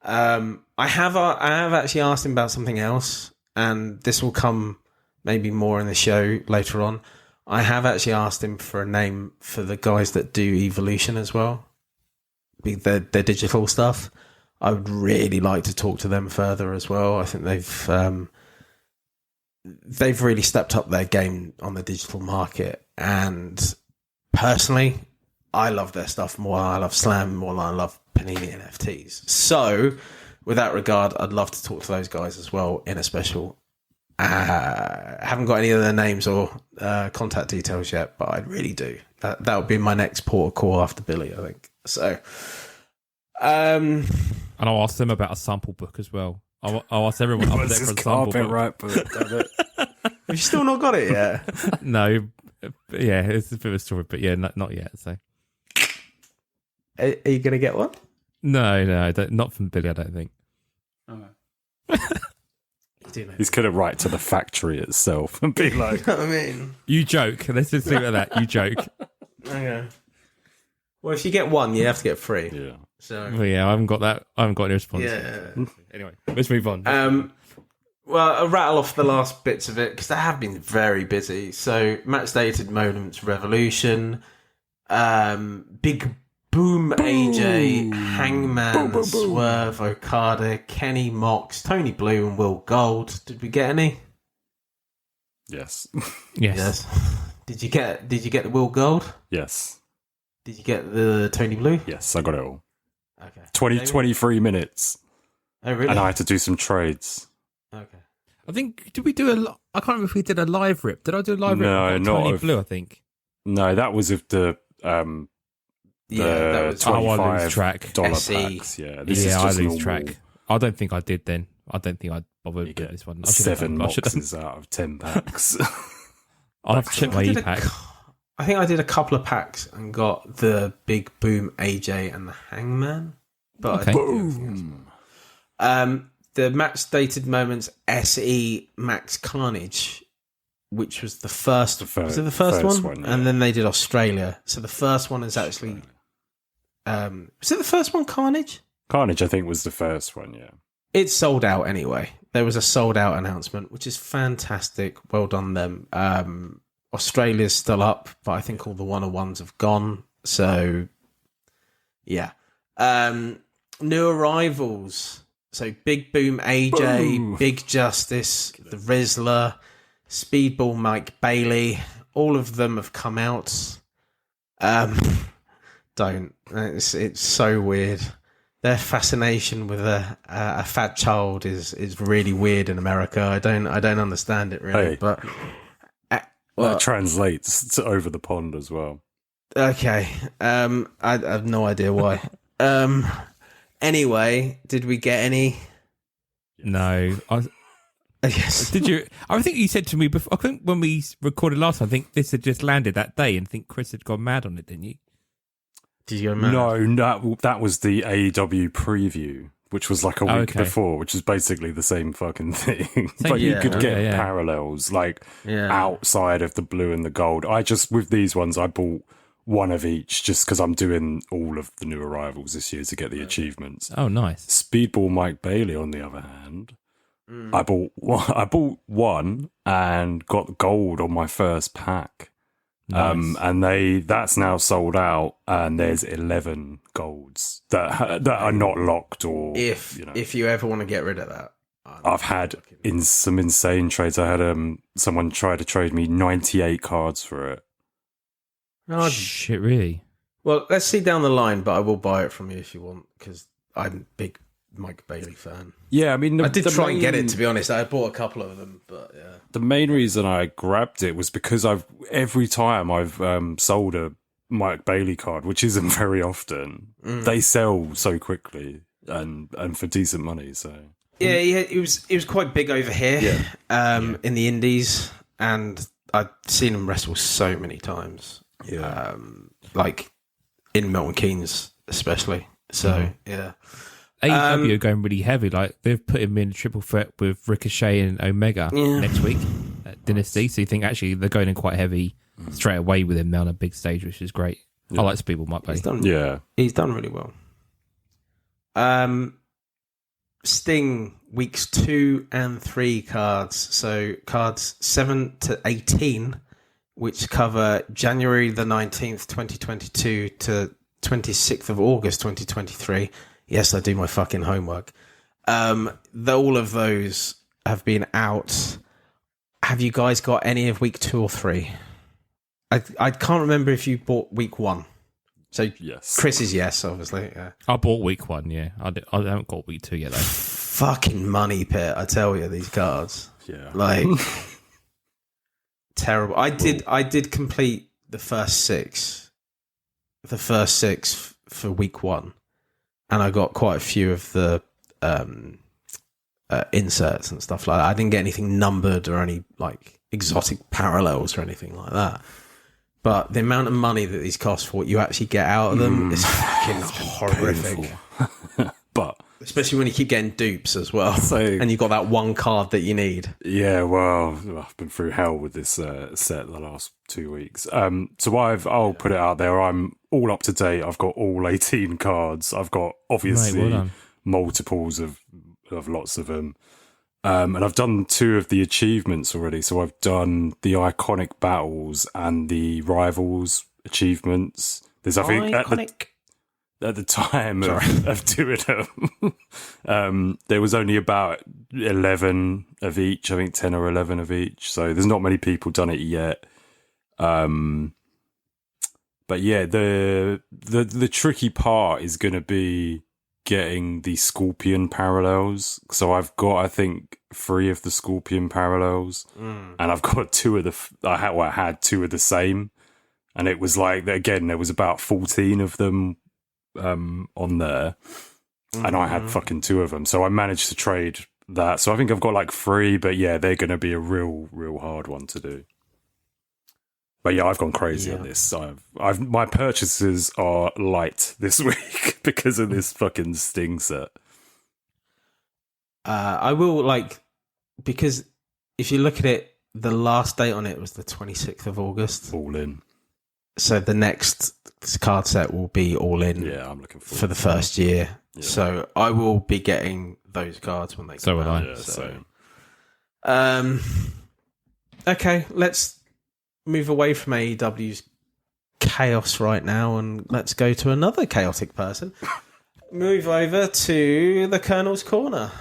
I have actually asked him about something else, and this will come maybe more in the show later on. I have actually asked him for a name for the guys that do Evolution as well, their digital stuff. I would really like to talk to them further as well. I think they've really stepped up their game on the digital market, and personally, I love their stuff more than I love Slam, more than I love Panini NFTs. So, with that regard, I'd love to talk to those guys as well in a special. I haven't got any of their names or contact details yet, but I really do. That would be my next port of call after Billy, I think. So, and I'll ask them about a sample book as well. I'll ask everyone up there for a sample book. Right, but damn it. Have you still not got it yet? No, yeah, it's a bit of a story, but yeah, not yet. So, are you going to get one? No, not from Billy. I don't think. He's going to write to the factory itself and be like, I mean, you joke. Let's just leave it at that. You joke. Okay. Well, if you get one, you have to get three. yeah. So, Well, yeah, I haven't got that. I haven't got any response. yeah. Anyway, let's move on. Well, I'll rattle off the last bits of it because they have been very busy. So, match dated moments, Revolution, Big Boom AJ, Hangman, Swerve, Okada, Kenny Mox, Tony Blue, and Will Gold. Did we get any? Yes. Yes. Did you get the Will Gold? Yes. Did you get the Tony Blue? Yes, I got it all. Okay. 23 minutes. Oh, really? And I had to do some trades. Okay. I think, did we do I can't remember if we did a live rip. Did I do a live rip? No, I got not Tony of- Blue, I think. No, that was of the Yeah, that was I lose $25 track. SE. packs. Yeah, this is Yeah, I just lose normal. track. I don't think I did then. I don't think I bothered You with get this one. 7 I should have. boxes out of 10 packs. I'll have to check my e-pack. I think I did a couple of packs and got the Big Boom AJ and the Hangman. But Okay. I didn't get anything else. The match dated moments SE Max Carnage, which was the first. Was it the first one? yeah. And then they did Australia. So the first one is actually. Was it the first one, Carnage? Carnage, I think, was the first one, yeah. It's sold out anyway. There was a sold out announcement, which is fantastic. Well done, them. Australia's still up, but I think all the 101s have gone. So, yeah. New arrivals. So, Big Boom AJ, Boom. Big Justice, The Rizzler, Speedball Mike Bailey. All of them have come out. Don't. It's so weird. Their fascination with a fat child is really weird in America. I don't understand it really. Hey. But That translates to over the pond as well. Okay. I have no idea why. Anyway, did we get any? No. Yes. Did you? I think you said to me before. I think when we recorded last time, I think this had just landed that day, and I think Chris had gone mad on it, didn't you? Did you go mad? No, that was the AEW preview, which was like a week before, which is basically the same fucking thing. But you could get parallels outside of the blue and the gold. With these ones, I bought one of each just because I'm doing all of the new arrivals this year to get the achievements. Oh, nice. Speedball Mike Bailey, on the other hand, I bought one and got gold on my first pack. Nice. And that's now sold out, and there's 11 golds that are not locked. Or if you ever want to get rid of that, I've had some insane trades. I had someone try to trade me 98 cards for it. Oh, shit, really? Well, let's see down the line, but I will buy it from you if you want, because I'm a big Mike Bailey fan. Yeah, I mean, I did try and get it, to be honest. I bought a couple of them, but yeah. The main reason I grabbed it was because every time I've sold a Mike Bailey card, which isn't very often, they sell so quickly and for decent money. So yeah, it was quite big over here, in the Indies, and I've seen him wrestle so many times. Yeah, like in Milton Keynes, especially. So yeah. AEW are going really heavy. Like they've put him in a triple threat with Ricochet and Omega next week at Dynasty. So you think actually they're going in quite heavy straight away with him now on a big stage, which is great. I like Speedball Mike Bailey. He's done really well. Sting weeks 2 and 3 cards. So cards 7 to 18, which cover January the 19th, 2022 to 26th of August, 2023. Yes, I do my fucking homework. All of those have been out. Have you guys got any of week 2 or 3? I can't remember if you bought week 1. So yes, Chris is yes, obviously. Yeah. I bought week 1. Yeah, I haven't got week 2 yet though. Fucking money pit, I tell you, these cards. Yeah, like terrible. I did complete the first 6. The first 6 for week 1. And I got quite a few of the inserts and stuff like that. I didn't get anything numbered or any like exotic parallels or anything like that. But the amount of money that these cost for what you actually get out of them is fucking horrific. But especially when you keep getting dupes as well, and you've got that one card that you need. Yeah, well, I've been through hell with this set the last 2 weeks. So I'll put it out there. I'm all up to date. I've got all 18 cards. I've got obviously multiples of lots of them. And I've done 2 of the achievements already. So I've done the iconic battles and the rivals achievements. There's I think at the time of doing them, there was only about 11 of each. I think 10 or 11 of each. So there's not many people done it yet. But yeah, the tricky part is going to be getting the Scorpion parallels. So I've got, I think, 3 of the Scorpion parallels, and I've got 2 of the. I had 2 of the same, and it was like again there was about 14 of them on there, and I had fucking 2 of them. So I managed to trade that. So I think I've got like 3, but yeah, they're going to be a real hard one to do. But yeah, I've gone crazy on this. My purchases are light this week because of this fucking Sting set. I will because if you look at it, the last date on it was the 26th of August. All in. So the next card set will be all in. Yeah, I'm looking forward for the first year. Yeah. So I will be getting those cards when they come out. Yeah, okay, let's move away from AEW's chaos right now and let's go to another chaotic person. Move over to the Colonel's Corner.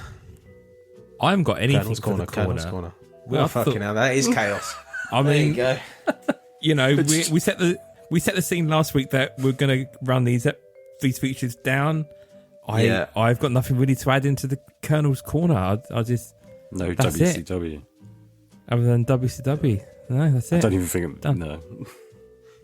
I haven't got anything Colonel's for the Colonel's Corner. Well, fucking hell, that is chaos. I mean, there you go. You know, we set the scene last week that we're going to run these features down. I've got nothing really to add into the Colonel's Corner. I just no WCW other than WCW. No, that's it. I don't even think no.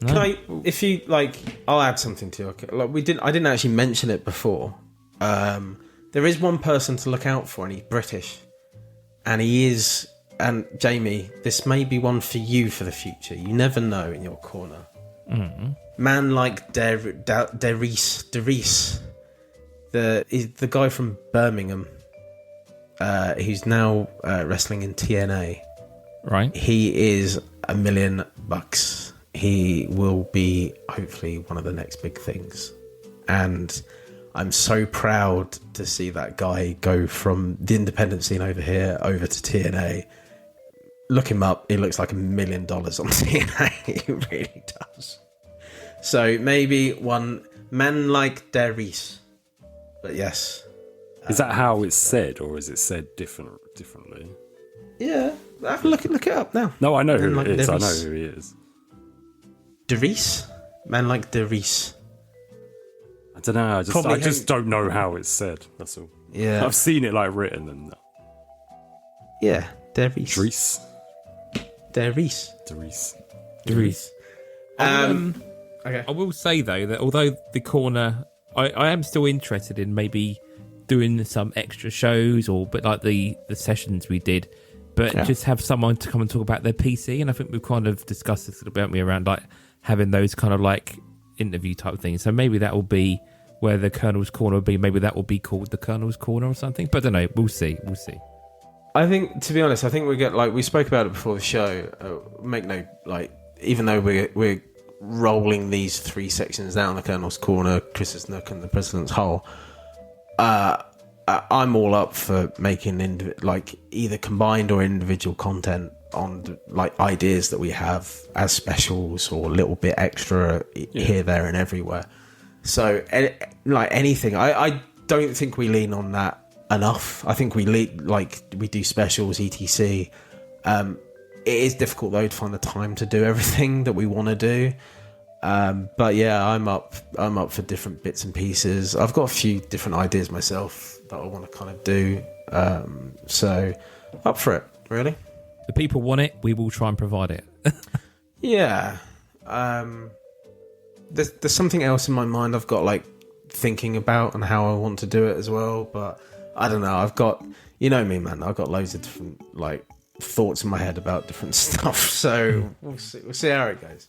No. Can I, if you like, I'll add something to it. Like I didn't actually mention it before. There is one person to look out for, and he's British, and he is. And Jamie, this may be one for you for the future. You never know in your corner. Man like Derice, the guy from Birmingham, who's now wrestling in TNA. Right. He is $1 million. He will be hopefully one of the next big things, and I'm so proud to see that guy go from the independent scene over here over to TNA. Look him up. He looks like $1 million on TNA. He really does. So maybe one man like Derice. But yes. Is that how it's said, or is it said differently? Yeah. Have a look it up now. No, I know who like it is. Derice. I know who he is. Derice? Man like Derice. I don't know. I just don't know how it's said. That's all. Yeah. I've seen it like written and Yeah. Derice. Derice. Okay. I will say though that although the corner, I am still interested in maybe doing some extra shows but like the sessions we did, but just have someone to come and talk about their PC. And I think we've kind of discussed this about me around like having those kind of like interview type things. So maybe that will be where the Colonel's Corner will be. Maybe that will be called the Colonel's Corner or something. But I don't know. We'll see. I think, to be honest, we get like we spoke about it before the show. Even though we're rolling these 3 sections down, the Colonel's Corner, Chris's Nook, and the President's Hole. I'm all up for making either combined or individual content on like ideas that we have as specials or a little bit extra here, there, and everywhere. So like anything, I don't think we lean on that enough. I think we do specials, etc. It is difficult though to find the time to do everything that we want to do. But yeah, I'm up for different bits and pieces. I've got a few different ideas myself that I want to kind of do. So up for it, really. The people want it. We will try and provide it. Yeah. There's something else in my mind I've got like thinking about and how I want to do it as well, but I don't know. I've got, you know me, man. I've got loads of different like thoughts in my head about different stuff. So we'll see how it goes.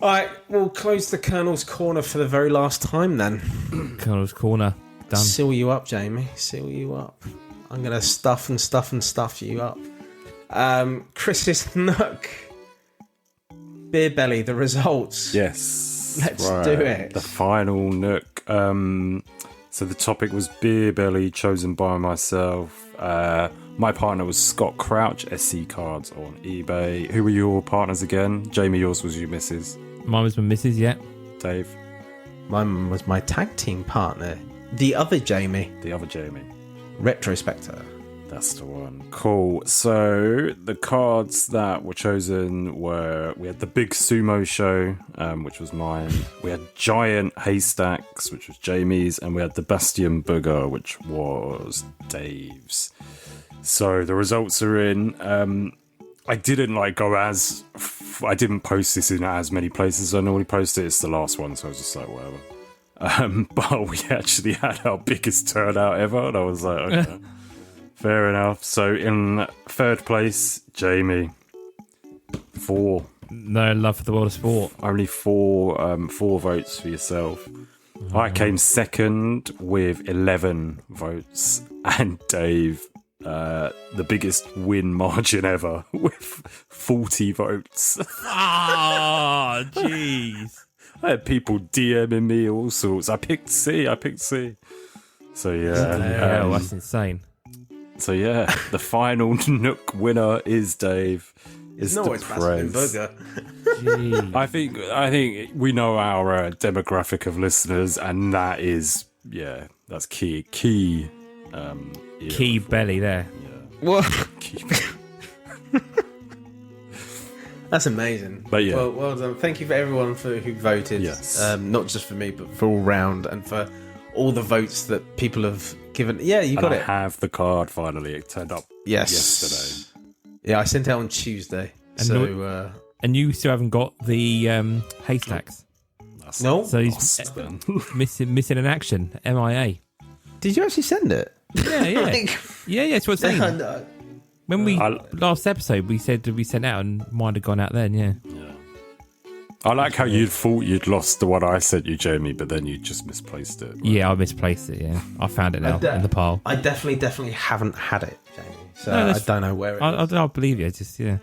All right, we'll close the Colonel's Corner for the very last time then. Colonel's Corner done. Seal you up, Jamie. Seal you up. I'm gonna stuff you up. Chris's Nook. Beer Belly, the results. Yes. Let's do it. The final Nook. So the topic was Beer Belly, chosen by myself. My partner was Scott Crouch, SC Cards on eBay. Who were your partners again? Jamie, yours was your missus. Mine was my missus, yeah. Dave? Mine was my tag team partner. The other Jamie. Retrospector. That's the one. Cool. So the cards that were chosen were, we had the Big Sumo Show, which was mine. We had Giant Haystacks, which was Jamie's, and we had the Bastion Booger, which was Dave's. So the results are in. I didn't I didn't post this in as many places as I normally post it. It's the last one, so I was just like, whatever. But we actually had our biggest turnout ever, and I was like, okay. Fair enough. So in third place, Jamie. 4. No love for the world of sport. Only 4 votes for yourself. I came second with 11 votes, and Dave, the biggest win margin ever with 40 votes. Ah, jeez. I had people DMing me all sorts. I picked C. So yeah, that's insane. So yeah, the final Nook winner is Dave. It's the praise. I think we know our demographic of listeners, and that is that's key. Key belly there. Yeah. What? Key. That's amazing. But yeah, well done. Thank you for everyone who voted. Yes. Not just for me, but for all round, and for all the votes that people have given. Yeah, you got it. I have the card finally. It turned up yesterday. Yeah, I sent it out on Tuesday. And so And you still haven't got the haystacks. That's No. So he's lost then. missing in action. MIA. Did you actually send it? Yeah. Yeah, that's what I'm saying. No. When we last episode, we said we sent out and mine had gone out then. Yeah. I like how you thought you'd lost the one I sent you, Jamie, but then you just misplaced it. Yeah, I misplaced it. Yeah, I found it now in the pile. I definitely haven't had it, Jamie. So No, I don't know where it is. I believe you. Just Sorry.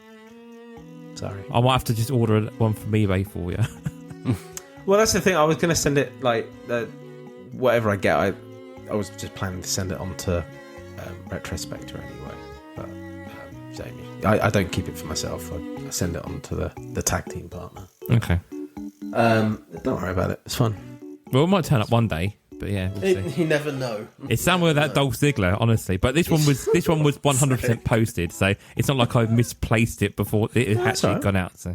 I might have to just order one from eBay for you. Well, that's the thing. I was going to send it, like, whatever I get, I was just planning to send it on to Retrospector anyway. But, Jamie, I don't keep it for myself. I send it on to the tag team partner. Okay. Don't worry about it. It's fun. Well, it might turn up one day, but yeah, we'll see. You never know. It's somewhere that Dolph Ziggler, honestly. But this one was 100% posted, so it's not like I've misplaced it before it had actually gone out. So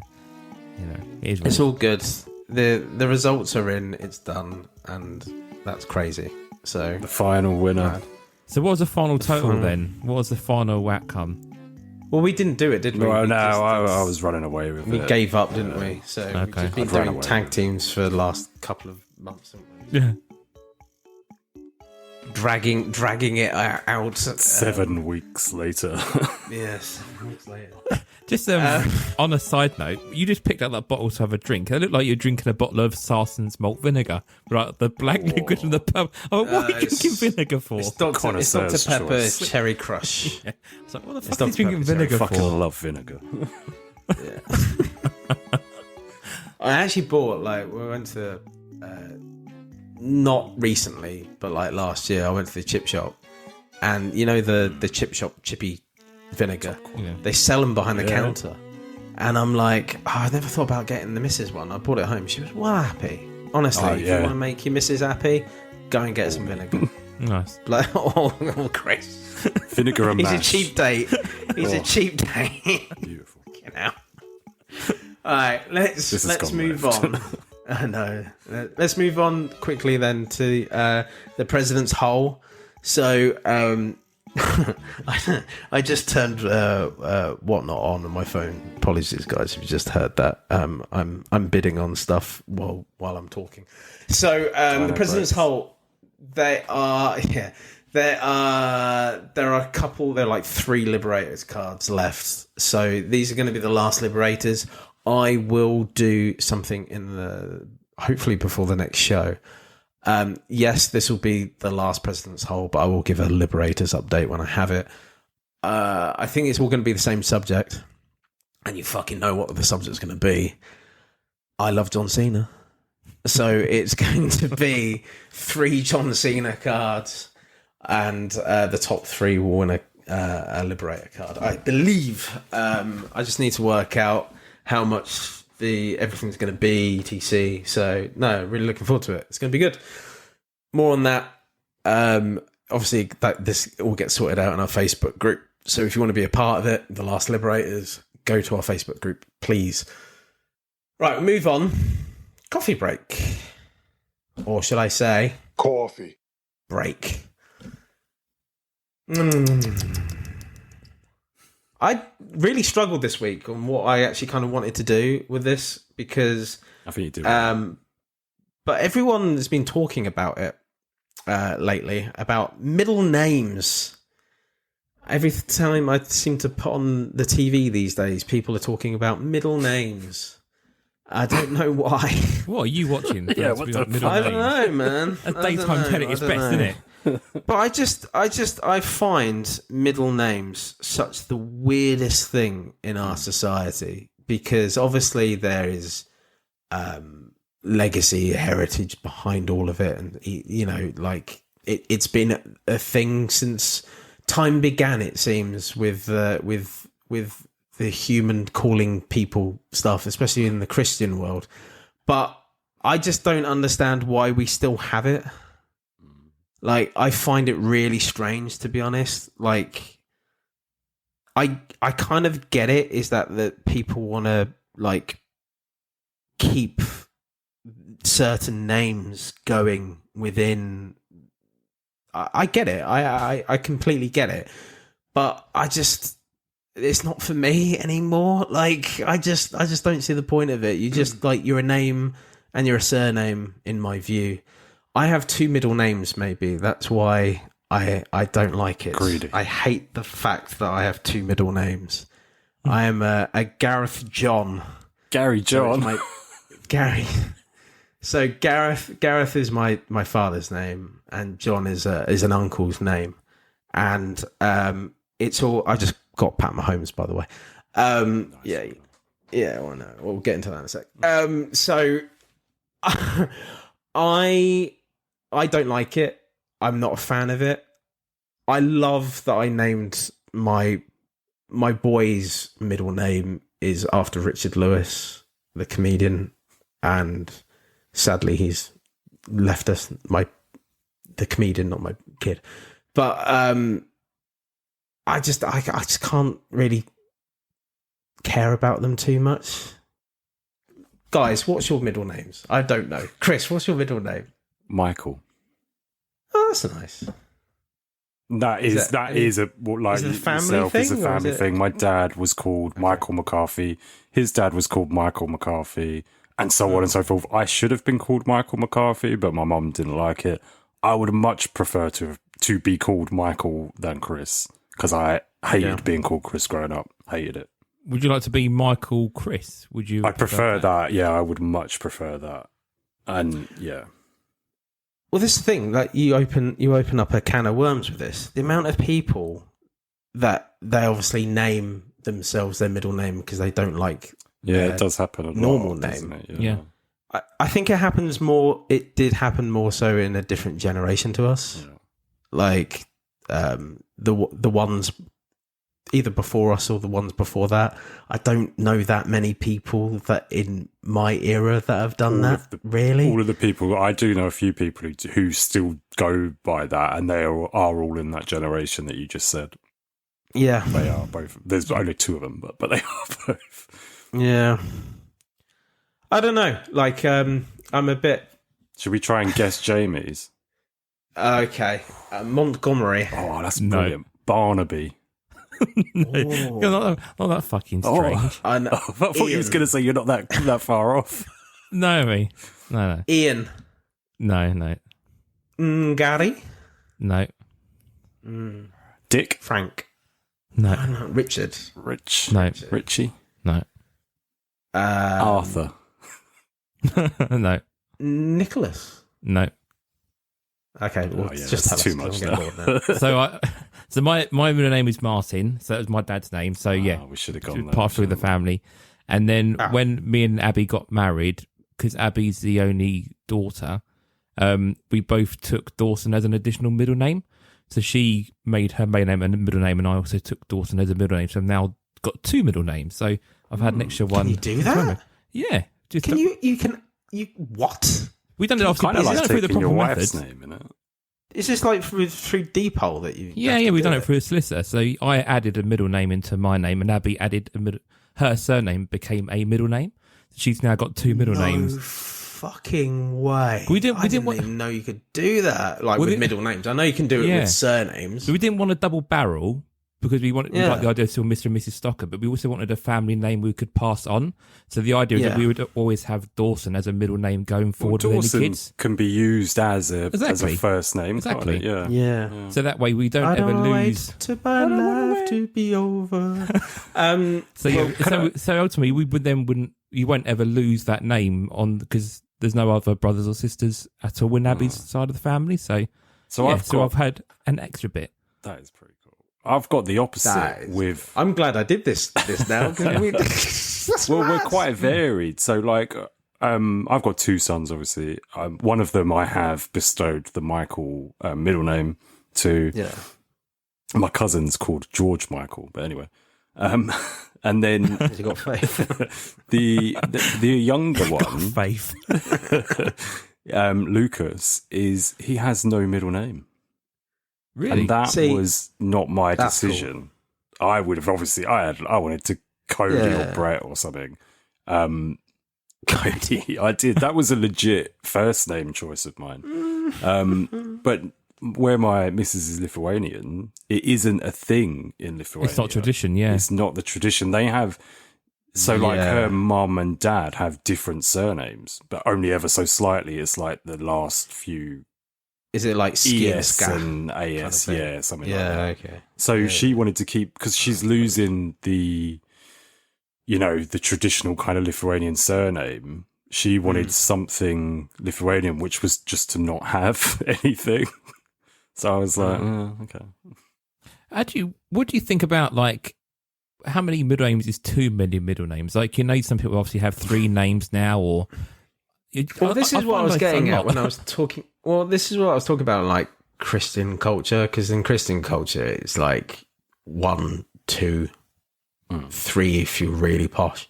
it is. It's all good. The results are in. It's done, and that's crazy. So The final winner. So what was the final total then? What was the final outcome? Well, we didn't do it, did we? No, We I was running away with We it. gave up, didn't we? So we've Okay. just been I'd run doing away tag with it. teams for the last couple of months, haven't we? Yeah. Dragging it out. 7 weeks later. Yes. Weeks later. Just on a side note, you just picked up that bottle to have a drink. It looked like you're drinking a bottle of Sarson's malt vinegar, right? The black liquid from the pub. Oh, what are you drinking vinegar for? It's Dr. Connoisseur's Pepper's choice. Cherry Crush. It's like, what the It's fuck are you Dr. drinking Pepper's vinegar Fucking for? love vinegar. I actually bought, like, we went to, not recently, but like last year, I went to the chip shop, and you know the chip shop chippy vinegar, Yeah. they sell them behind the counter, and I'm like, I never thought about getting the missus one. I brought it home. She was well happy. Honestly, if you want to make your missus happy, go and get some vinegar. Nice. Like, oh, Chris, Vinegar and he's mash. a cheap date. He's a cheap date. Beautiful. You know. All right, This has let's gone move left. on. I know. Let's move on quickly then to the president's hole. So I just turned whatnot on my phone. Apologies, guys, if you just heard that. I'm bidding on stuff while I'm talking. So the president's hole. There are a couple. There are like 3 Liberators cards left. So these are going to be the last Liberators. I will do something hopefully before the next show. Yes, this will be the last President's Hole, but I will give a Liberators update when I have it. I think it's all going to be the same subject, and you fucking know what the subject's going to be. I love John Cena. So it's going to be 3 John Cena cards, and the top 3 will win a Liberator card. I believe. I just need to work out how much everything's going to be, etc. So, no, really looking forward to it. It's going to be good. More on that. Obviously, this all gets sorted out in our Facebook group. So if you want to be a part of it, The Last Liberators, go to our Facebook group, please. Right, we'll move on. Coffee break. Or should I say... Coffee. Break. I really struggled this week on what I actually kind of wanted to do with this because... I think you do. But everyone has been talking about it lately, about middle names. Every time I seem to put on the TV these days, people are talking about middle names. I don't know why. What are you watching? Yeah, what the fuck? I don't know, man. A daytime telly is best, isn't it? But I find middle names such the weirdest thing in our society because obviously there is legacy, heritage behind all of it, and you know, like it's been a thing since time began. It seems with the human calling people stuff, especially in the Christian world. But I just don't understand why we still have it. Like, I find it really strange, to be honest. Like, I kind of get it, is that people want to, like, keep certain names going within... I get it. I completely get it. But I just... it's not for me anymore. Like, I just don't see the point of it. You just like, you're a name and you're a surname in my view. I have 2 middle names, maybe. That's why I don't like it. Greedy. I hate the fact that I have 2 middle names. I am a Gareth John. Gary John. So Gary. So Gareth is my father's name, and John is an uncle's name, and it's all. I just got Pat Mahomes, by the way. Nice. Yeah. Well, no, we'll get into that in a sec. So I don't like it. I'm not a fan of it. I love that I named my boy's middle name is after Richard Lewis, the comedian, and sadly he's left us. The comedian, not my kid. But I just can't really care about them too much. Guys, what's your middle names? I don't know. Chris, what's your middle name? Michael. Oh, that's nice. That is a like is it a family yourself thing, is a or is family it- thing. My dad was called Michael McCarthy. His dad was called Michael McCarthy, and so on and so forth. I should have been called Michael McCarthy, but my mum didn't like it. I would much prefer to be called Michael than Chris, because I hated being called Chris growing up. Hated it. Would you like to be Michael Chris? Would you? I prefer that. Yeah, I would much prefer that. And yeah. Well, this is the thing, like you open up a can of worms with this. The amount of people that they obviously name themselves their middle name because they don't like Yeah, it does happen a lot. normal doesn't name. it? Yeah. I think it happens more. It did happen more so in a different generation to us, like the ones either before us or the ones before that. I don't know that many people that in my era that have done that. Really, All of the people, I do know a few people who still go by that, and they are all in that generation that you just said. yeah, They are both. There's only 2 of them, but they are both. yeah. I don't know. Like, I'm a bit Should we try and guess Jamie's? okay. Montgomery. Oh, that's No. brilliant. Barnaby. Oh. You're not that fucking strange. I know. I thought you was going to say you're not that far off. No, me. No. Ian. No. Gary. No. Dick. Frank. No. Richard. Rich. No. Richie. No. Arthur. No. Nicholas. No. Okay, well, Oh, yeah, just that's tell too us, 'cause much I'm getting bored now. So my middle name is Martin. So that was my dad's name. So yeah, We should have gone there. passed through the family. And then when me and Abby got married, because Abby's the only daughter, we both took Dawson as an additional middle name. So she made her main name and middle name, and I also took Dawson as a middle name. So I've now got 2 middle names. So I've had an extra one. Can you do that? Yeah. Just Can you what? We done it obviously Kind of like through the taking your proper wife's methods. name, innit? Is this like through Depol that you? Yeah, we've done it through a solicitor. So I added a middle name into my name, and Abby added her surname became a middle name. She's now got 2 middle names. Fucking way. We I didn't even know you could do that. Like with middle names. I know you can do it Yeah. with surnames. So we didn't want a double barrel because we like the idea of still Mr. and Mrs. Stocker, but we also wanted a family name we could pass on. So the idea is that we would always have Dawson as a middle name going forward with any Dawson kids. can be used as a Exactly. first name. Exactly. Can't it? Yeah. Yeah. So that way we don't I ever don't lose. wait to my life to be over. So ultimately you won't ever lose that name on because there's no other brothers or sisters at all in Abby's side of the family. So I've had an extra bit. That is pretty cool. I've got the opposite with. I'm glad I did this now. We're quite varied. So, like, I've got 2 sons, obviously. One of them I have bestowed the Michael middle name to. Yeah. My cousin's called George Michael, but anyway. And then You got faith. the younger one, Faith. Lucas, he has no middle name. Really? And that See, was not my that's decision. I would have obviously I wanted to Cody or Brett or something. Cody, I did. That was a legit first name choice of mine. But where my missus is Lithuanian, it isn't a thing in Lithuania. It's not tradition, yeah. It's not the tradition. They have, so like her mum and dad have different surnames, but only ever so slightly. It's like the last few. Is it like ES and AS, kind of something like that. Okay. So she wanted to keep, because she's losing the, the traditional kind of Lithuanian surname. She wanted something Lithuanian, which was just to not have anything. So I was like, okay. What do you think about, like, how many middle names is too many middle names? Like, some people obviously have 3 names now, or... Well, this is what I was getting at when I was talking... Well, this is what I was talking about, like, Christian culture, because in Christian culture, it's like 1, 2, 3 if you're really posh.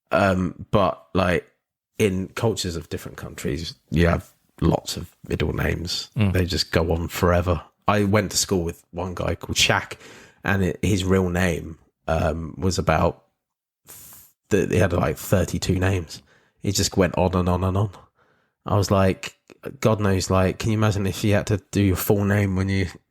But, like, in cultures of different countries, you have lots of middle names. They just go on forever. I went to school with one guy called Shaq, and his real name was about... he had, like, 32 names. He just went on and on and on. I was like, God knows, like, can you imagine if you had to do your full name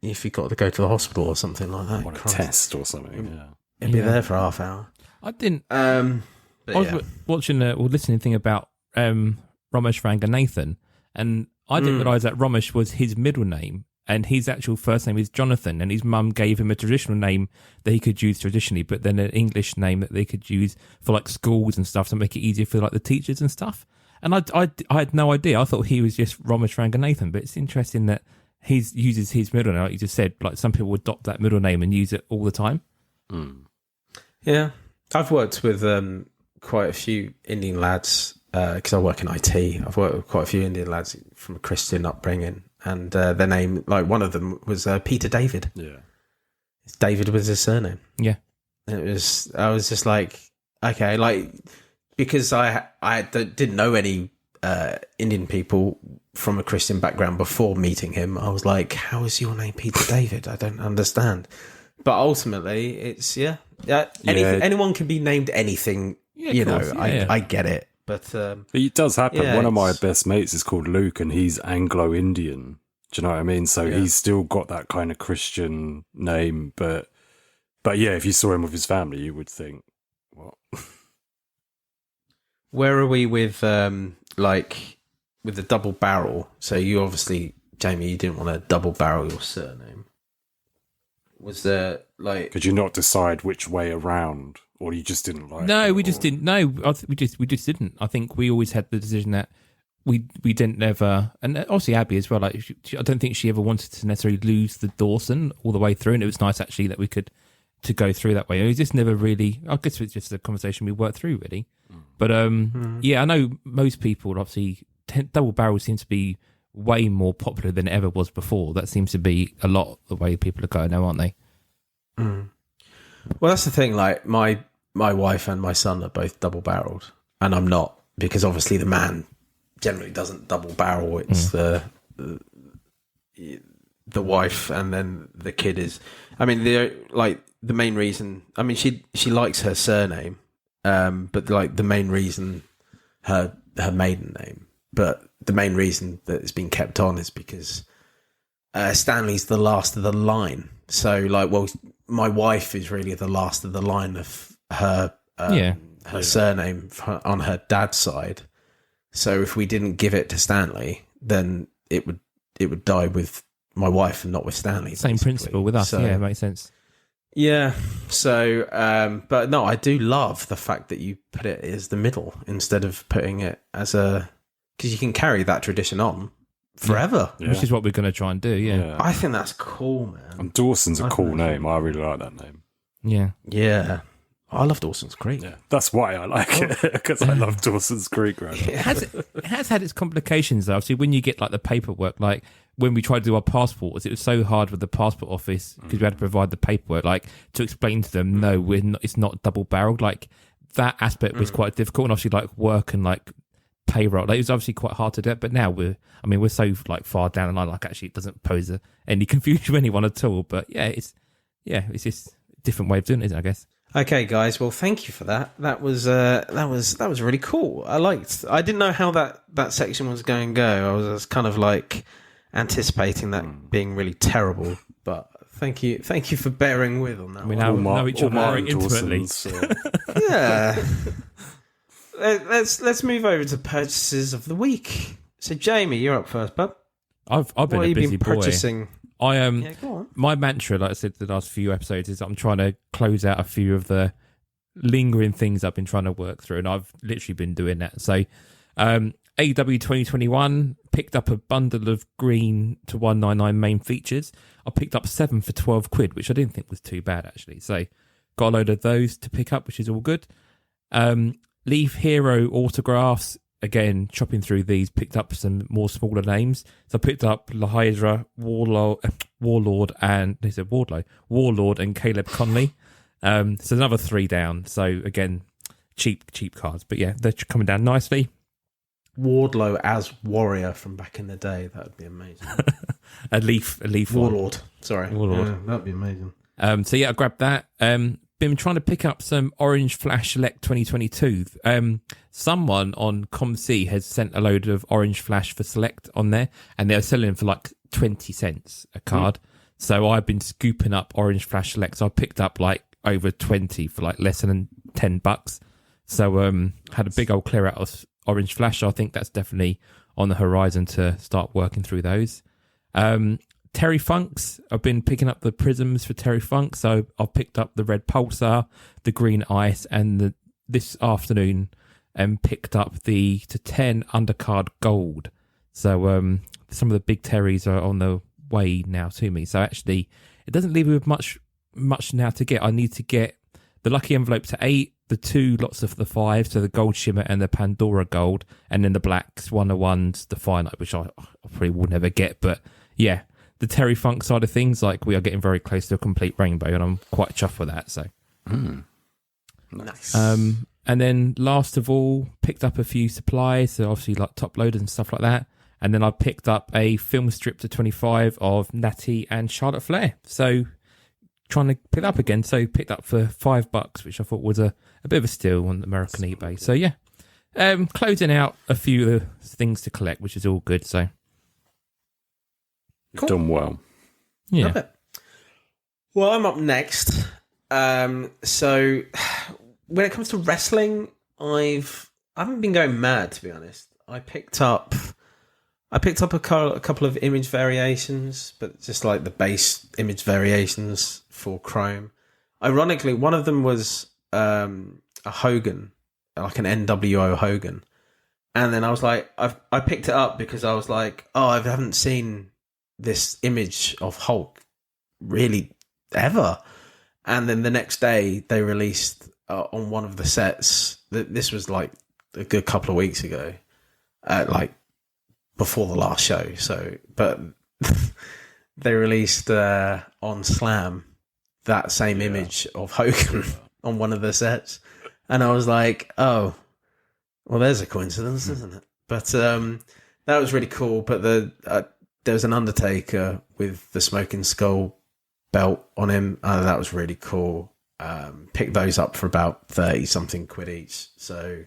if you got to go to the hospital or something like that? On a test or something, yeah. It'd be there for half hour. I didn't... I was watching or listening thing about Ramesh Ranganathan, and I didn't realise that Ramesh was his middle name, and his actual first name is Jonathan, and his mum gave him a traditional name that he could use traditionally, but then an English name that they could use for like schools and stuff to make it easier for like the teachers and stuff. And I had no idea. I thought he was just Ramesh Ranganathan, but it's interesting that he uses his middle name, like you just said. Like some people adopt that middle name and use it all the time. Yeah, I've worked with quite a few Indian lads because I work in IT. I've worked with quite a few Indian lads from a Christian upbringing. And their name, like one of them was Peter David. Yeah. David was his surname. Yeah. And I was just like, okay, like, because I didn't know any Indian people from a Christian background before meeting him. I was like, how is your name Peter David? I don't understand. But ultimately, it's, anyone can be named anything, I get it. But it does happen. Yeah, one of my best mates is called Luke, and he's Anglo-Indian. Do you know what I mean? So he's still got that kind of Christian name, but yeah, if you saw him with his family, you would think, what? Where are we with like with the double barrel? So you obviously, Jamie, you didn't want to double barrel your surname. Was there like? Could you not decide which way around? Or you just didn't like No, it, we just didn't. No, we just didn't. I think we always had the decision that we didn't ever, and obviously Abby as well. Like, I don't think she ever wanted to necessarily lose the Dawson all the way through, and it was nice actually that we could to go through that way. It was just never really. I guess it's just a conversation we worked through really. But I know most people obviously double barrel seems to be way more popular than it ever was before. That seems to be a lot the way people are going now, aren't they? Well, that's the thing. Like my wife and my son are both double-barreled, and I'm not, because obviously the man generally doesn't double-barrel. It's the wife, and then the kid is. I mean, they're like the main reason. I mean, she likes her surname, but like the main reason her maiden name. But the main reason that it's been kept on is because Stanley's the last of the line. So, like, well, my wife is really the last of the line of her surname on her dad's side. So if we didn't give it to Stanley, then it would die with my wife and not with Stanley. Same basically. principle with us. So, yeah, it makes sense. Yeah. So, but no, I do love the fact that you put it as the middle instead of putting it as because you can carry that tradition on forever. Yeah. Which is what we're going to try and do. Yeah. I think that's cool, man. And Dawson's a cool name. I really like that name. Yeah. Yeah. I love Dawson's Creek. Yeah, that's why I like it, because I love Dawson's Creek. Right? It has had its complications, though. Obviously, when you get like the paperwork, like when we tried to do our passports, it was so hard with the passport office because we had to provide the paperwork, like to explain to them, no, it's not double barreled. Like that aspect was quite difficult, and obviously, like work and like payroll, like, it was obviously quite hard to do. But now we're so like far down the line, like actually, it doesn't pose any confusion to anyone at all. But it's just a different way of doing it, isn't it, I guess. Okay, guys. Well, thank you for that. That was really cool. I didn't know how that section was going to go. I was kind of like, anticipating that being really terrible. But thank you for bearing with on that. We one. now know each other very intimately. Yeah. Let's move over to purchases of the week. So Jamie, you're up first, bud. I've been What a have you busy been boy. purchasing? Yeah, go on. My mantra, like I said the last few episodes, is I'm trying to close out a few of the lingering things I've been trying to work through, and I've literally been doing that. So AW 2021 picked up a bundle of green to 199 main features. I picked up 7 for 12 quid, which I didn't think was too bad actually. So got a load of those to pick up, which is all good. Leaf Hero autographs, again, chopping through these, picked up some more smaller names. So I picked up Lahydra, Warlord and Caleb Conley. So another 3 down. So again, cheap cards. But yeah, they're coming down nicely. Wardlow as Warrior from back in the day. That would be amazing. a leaf Warlord. Sorry. Warlord. Yeah, that'd be amazing. So yeah, I grabbed that. Been trying to pick up some Orange Flash Select 2022. Someone on ComC has sent a load of Orange Flash for Select on there, and they're selling for like 20 cents a card. So I've been scooping up Orange Flash Select. So I picked up like over 20 for like less than $10. So had a big old clear out of Orange Flash. I think that's definitely on the horizon to start working through those. Terry Funks, I've been picking up the prisms for Terry Funk, so I've picked up the red Pulsar, the green Ice, and this afternoon picked up the to 10 undercard gold. So some of the big Terrys are on the way now to me. So actually, it doesn't leave me with much now to get. I need to get the lucky envelope to 8, the 2 lots of the 5, so the gold shimmer and the Pandora gold, and then the blacks, 101s, the finite, which I probably will never get, but yeah. The Terry Funk side of things, like we are getting very close to a complete rainbow, and I'm quite chuffed with that. So, Nice. And then last of all, picked up a few supplies, so obviously like top loaders and stuff like that. And then I picked up a film strip to 25 of Natty and Charlotte Flair. So trying to pick up again. So picked up for $5, which I thought was a bit of a steal on American eBay. So yeah, closing out a few of the things to collect, which is all good. So. Cool. Done well. Yeah. Love it. Well, I'm up next. So when it comes to wrestling, I haven't been going mad, to be honest. I picked up a couple of image variations, but just like the base image variations for Chrome. Ironically, one of them was a Hogan, like an NWO Hogan. And then I was like, I picked it up because I was like, oh, I haven't seen this image of Hulk really ever. And then the next day they released on one of the sets, this was like a good couple of weeks ago, like before the last show. So, but they released on Slam that same image of Hogan on one of the sets. And I was like, oh, well, there's a coincidence, isn't it? But that was really cool. But there was an Undertaker with the Smoking Skull belt on him. That was really cool. Picked those up for about 30-something quid each. So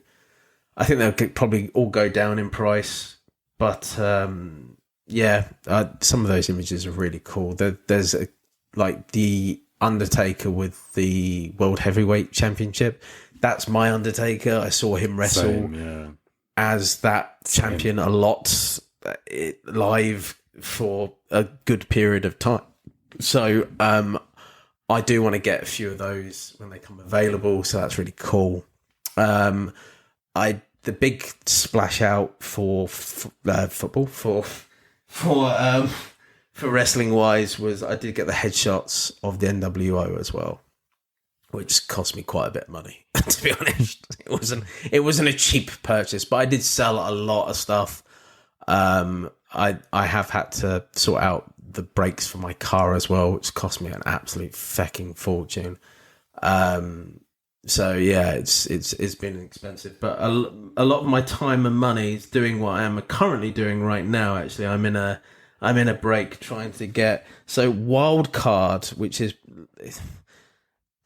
I think they'll probably all go down in price. But some of those images are really cool. There's like the Undertaker with the World Heavyweight Championship. That's my Undertaker. I saw him wrestle as that champion a lot live for a good period of time. So I do want to get a few of those when they come available. So that's really cool. The big splash out for football for wrestling wise was I did get the headshots of the NWO as well, which cost me quite a bit of money, to be honest. It wasn't a cheap purchase, but I did sell a lot of stuff. I have had to sort out the brakes for my car as well, which cost me an absolute fecking fortune. So yeah, it's been expensive, but a lot of my time and money is doing what I am currently doing right now. Actually, I'm in a break trying to get Wildcard, which is.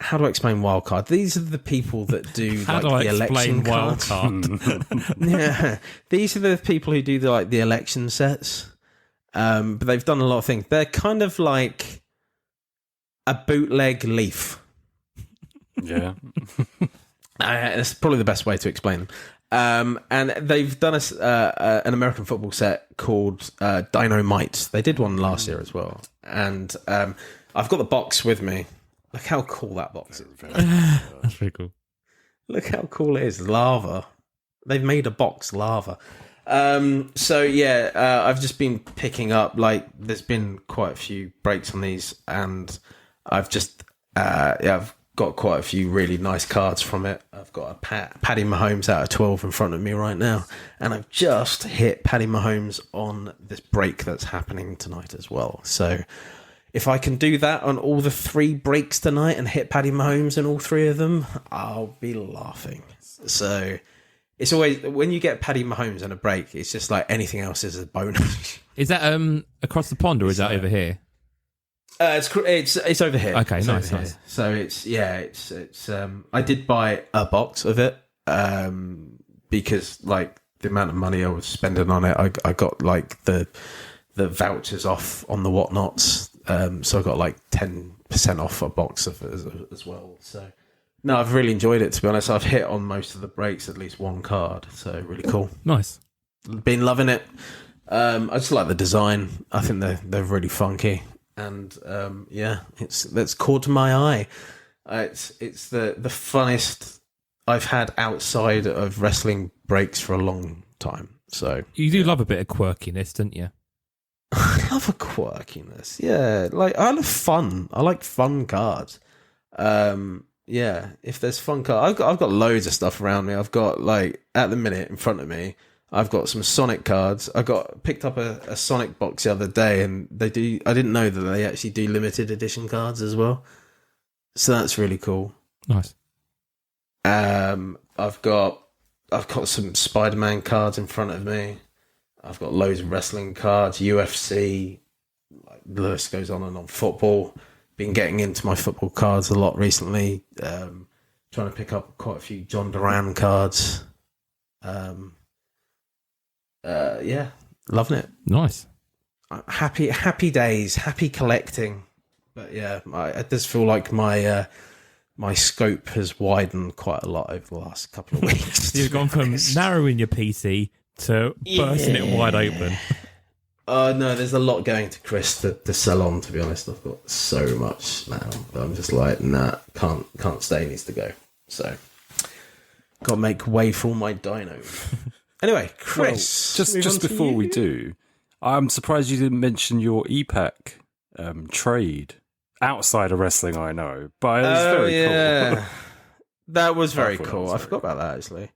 How do I explain Wildcard? These are the people that do the election cards. Wildcard? Yeah, these are the people who do the election sets, But they've done a lot of things. They're kind of like a bootleg Leaf. Yeah. That's probably the best way to explain them. And they've done an American football set called Dynamite. They did one last year as well. And I've got the box with me. Look how cool that box is. That's pretty cool. Look how cool it is. Lava. They've made a box lava. So yeah, I've just been picking up, like, there's been quite a few breaks on these, and I've just, I've got quite a few really nice cards from it. I've got a Paddy Mahomes out of 12 in front of me right now, and I've just hit Paddy Mahomes on this break that's happening tonight as well. So if I can do that on all the 3 breaks tonight and hit Paddy Mahomes in all 3 of them, I'll be laughing. So it's always, when you get Paddy Mahomes on a break, it's just like anything else is a bonus. Is that across the pond, or is that over here? It's over here. Okay, it's nice. So it's I did buy a box of it because, like, the amount of money I was spending on it, I got like the vouchers off on the whatnots, so I got like 10% off a box of it as well. So no, I've really enjoyed it, to be honest. I've hit on most of the breaks at least one card, so really cool. Nice. Been loving it. I just like the design. I think they're really funky. And that's caught my eye. It's the funnest I've had outside of wrestling breaks for a long time. So you do love a bit of quirkiness, don't you? I love a quirkiness. Yeah, like, I love fun. I like fun cards. If there's fun cards, I've got loads of stuff around me. I've got, like, at the minute in front of me, I've got some Sonic cards. I picked up a Sonic box the other day, and they do. I didn't know that they actually do limited edition cards as well. So that's really cool. Nice. I've got some Spider-Man cards in front of me. I've got loads of wrestling cards, UFC. Like, the list goes on and on. Football. Been getting into my football cards a lot recently. Trying to pick up quite a few John Duran cards. Loving it. Nice. Happy days, happy collecting. But yeah, I just feel like my scope has widened quite a lot over the last couple of weeks. You've gone from narrowing your PC to bursting it wide open. No, there's a lot going to Chris to sell on, to be honest. I've got so much now that I'm just like, nah, can't stay, needs to go. So got to make way for my dinos. Anyway, Chris, just before we do, I'm surprised you didn't mention your EPAC trade outside of wrestling. I know, but it was very cool. That was very cool. I forgot about that, actually.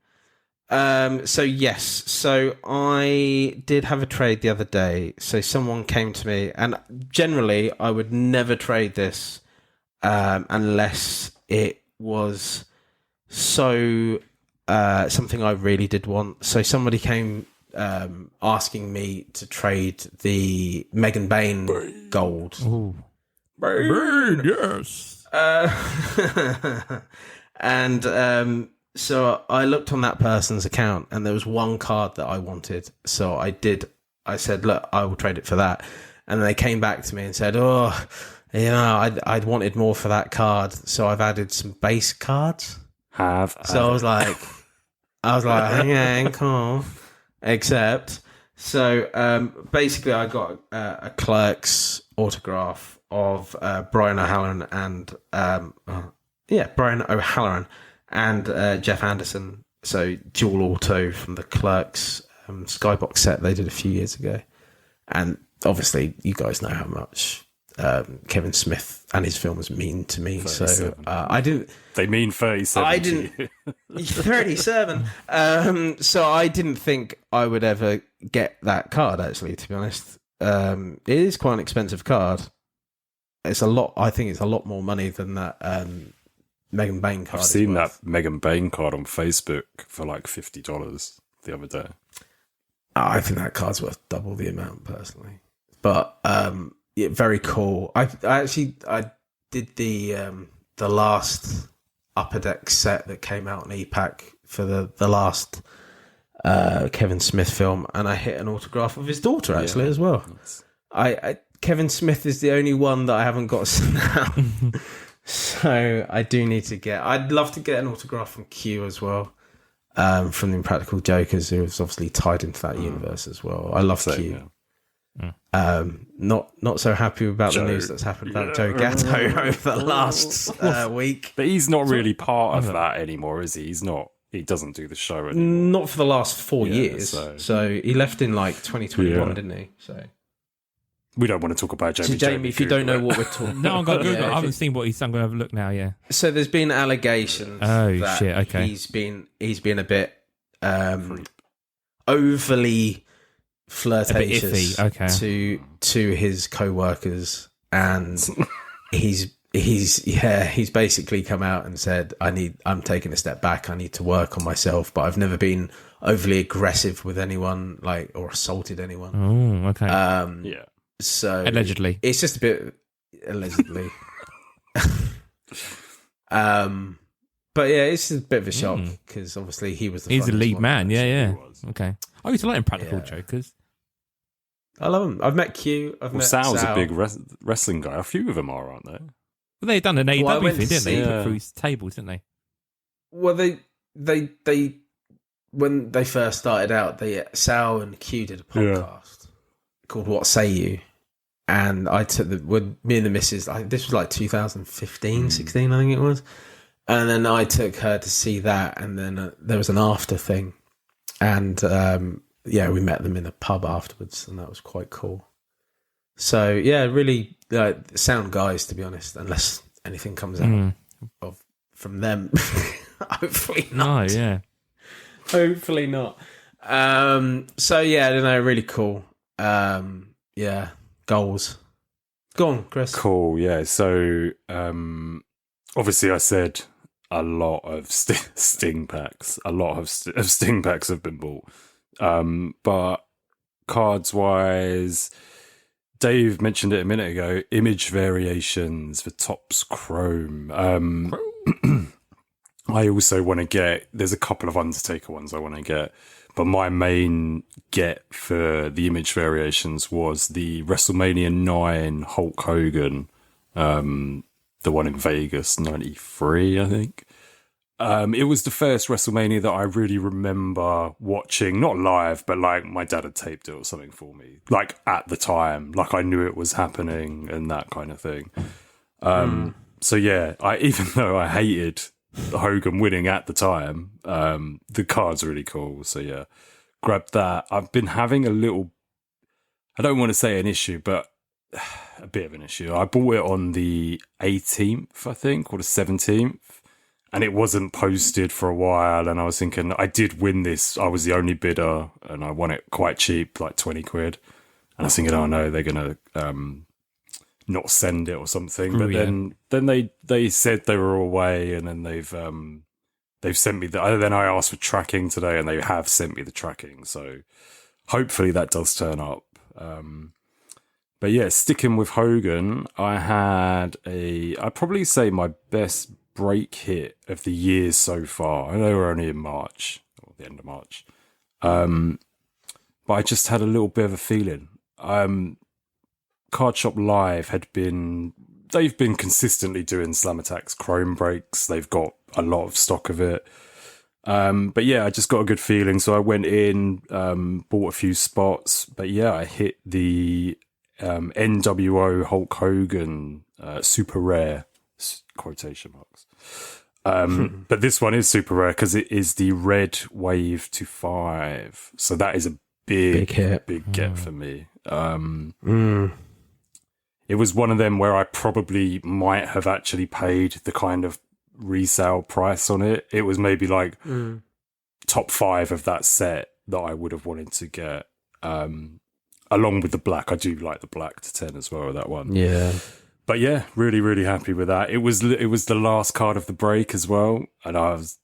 So I did have a trade the other day. So someone came to me, and generally I would never trade this unless it was so something I really did want. So somebody came asking me to trade the Megan Bain gold. Ooh. Bain, yes. And so I looked on that person's account, and there was one card that I wanted. So I said, look, I will trade it for that. And they came back to me and said, I'd wanted more for that card. So I've added some base cards. I was like, yeah, cool. Except, so basically I got a Clerk's autograph of Brian O'Halloran and Brian O'Halloran and Jeff Anderson. So dual auto from the Clerk's Skybox set they did a few years ago. And obviously you guys know how much Kevin Smith and his films mean to me. 37. So I didn't. They mean 37. I didn't. 37. So I didn't think I would ever get that card. Actually, to be honest, it is quite an expensive card. It's a lot. I think it's a lot more money than that Megan Bain card. I've seen that Megan Bain card on Facebook for like $50 the other day. I think that card's worth double the amount personally, but yeah, very cool. I did the last Upper Deck set that came out on EPAC for the last Kevin Smith film, and I hit an autograph of his daughter actually as well. Nice. I Kevin Smith is the only one that I haven't got now. So I do need to get. I'd love to get an autograph from Q as well, from the Impractical Jokers, who is obviously tied into that universe as well. I love Q. Not so happy about the news that's happened about Joe Gatto over the last week. But he's not really part of that anymore, is he? He's not. He doesn't do the show anymore. Not for the last 4 years. So he left in like 2021, didn't he? So we don't want to talk about Jamie. So Jamie, if you don't know what we're talking, no, I'm going to Google. I haven't seen what he's done. I'm going to have a look now. Yeah. So there's been allegations. Oh that shit! Okay. He's been a bit overly flirtatious iffy, to his co-workers, and he's basically come out and said, I'm taking a step back, I need to work on myself, but I've never been overly aggressive with anyone, like, or assaulted anyone. Oh, okay. So allegedly, it's just a bit allegedly. But yeah, it's a bit of a shock because obviously he's the lead man. Yeah. Okay. I used to like Impractical Jokers. I love him. I've met Q. I've met Sal's Sal. a big wrestling guy. A few of them are, aren't they? Well, they done an AEW thing, didn't they? Yeah. Put through his tables, didn't they? Well, they when they first started out, Sal and Q did a podcast called "What Say You," and I took with me and the missus. This was like 2015, 16, I think it was. And then I took her to see that, and then there was an after thing, and we met them in a pub afterwards, and that was quite cool. So yeah, really sound guys, to be honest, unless anything comes out from them. Hopefully not. No, yeah. Hopefully not. So yeah, I don't know, really cool. Goals. Go on, Chris. Cool, yeah. So obviously I said a lot of Sting packs. A lot of Sting packs have been bought. But cards-wise, Dave mentioned it a minute ago, image variations for Topps Chrome. I also want to get, there's a couple of Undertaker ones I want to get, but my main get for the image variations was the WrestleMania 9 Hulk Hogan, the one in Vegas, 93, I think. It was the first WrestleMania that I really remember watching, not live, but like my dad had taped it or something for me, like at the time, like I knew it was happening and that kind of thing. So yeah, even though I hated Hogan winning at the time, the card's really cool. So yeah, grab that. I've been having a little, I don't want to say an issue, but a bit of an issue. I bought it on the 18th, I think, or the 17th. And it wasn't posted for a while, and I was thinking, I did win this. I was the only bidder, and I won it quite cheap, like 20 quid. And I was thinking, oh no, they're going to not send it or something. But then they said they were away, and then they've sent me then I asked for tracking today, and they have sent me the tracking. So hopefully that does turn up. But yeah, sticking with Hogan, I had I'd probably say my best break hit of the year so far. I know we're only in March, or the end of March. But I just had a little bit of a feeling. Card Shop Live they've been consistently doing Slam Attacks Chrome breaks. They've got a lot of stock of it. But yeah, I just got a good feeling. So I went in, bought a few spots. But yeah, I hit the NWO Hulk Hogan super rare, quotation marks. But this one is super rare because it is the red wave to 5. So that is a big get for me. It was one of them where I probably might have actually paid the kind of resale price on it. It was maybe like top 5 of that set that I would have wanted to get. Along with the black. I do like the black to 10 as well, that one. Yeah. But yeah, really, really happy with that. It was the last card of the break as well, and I was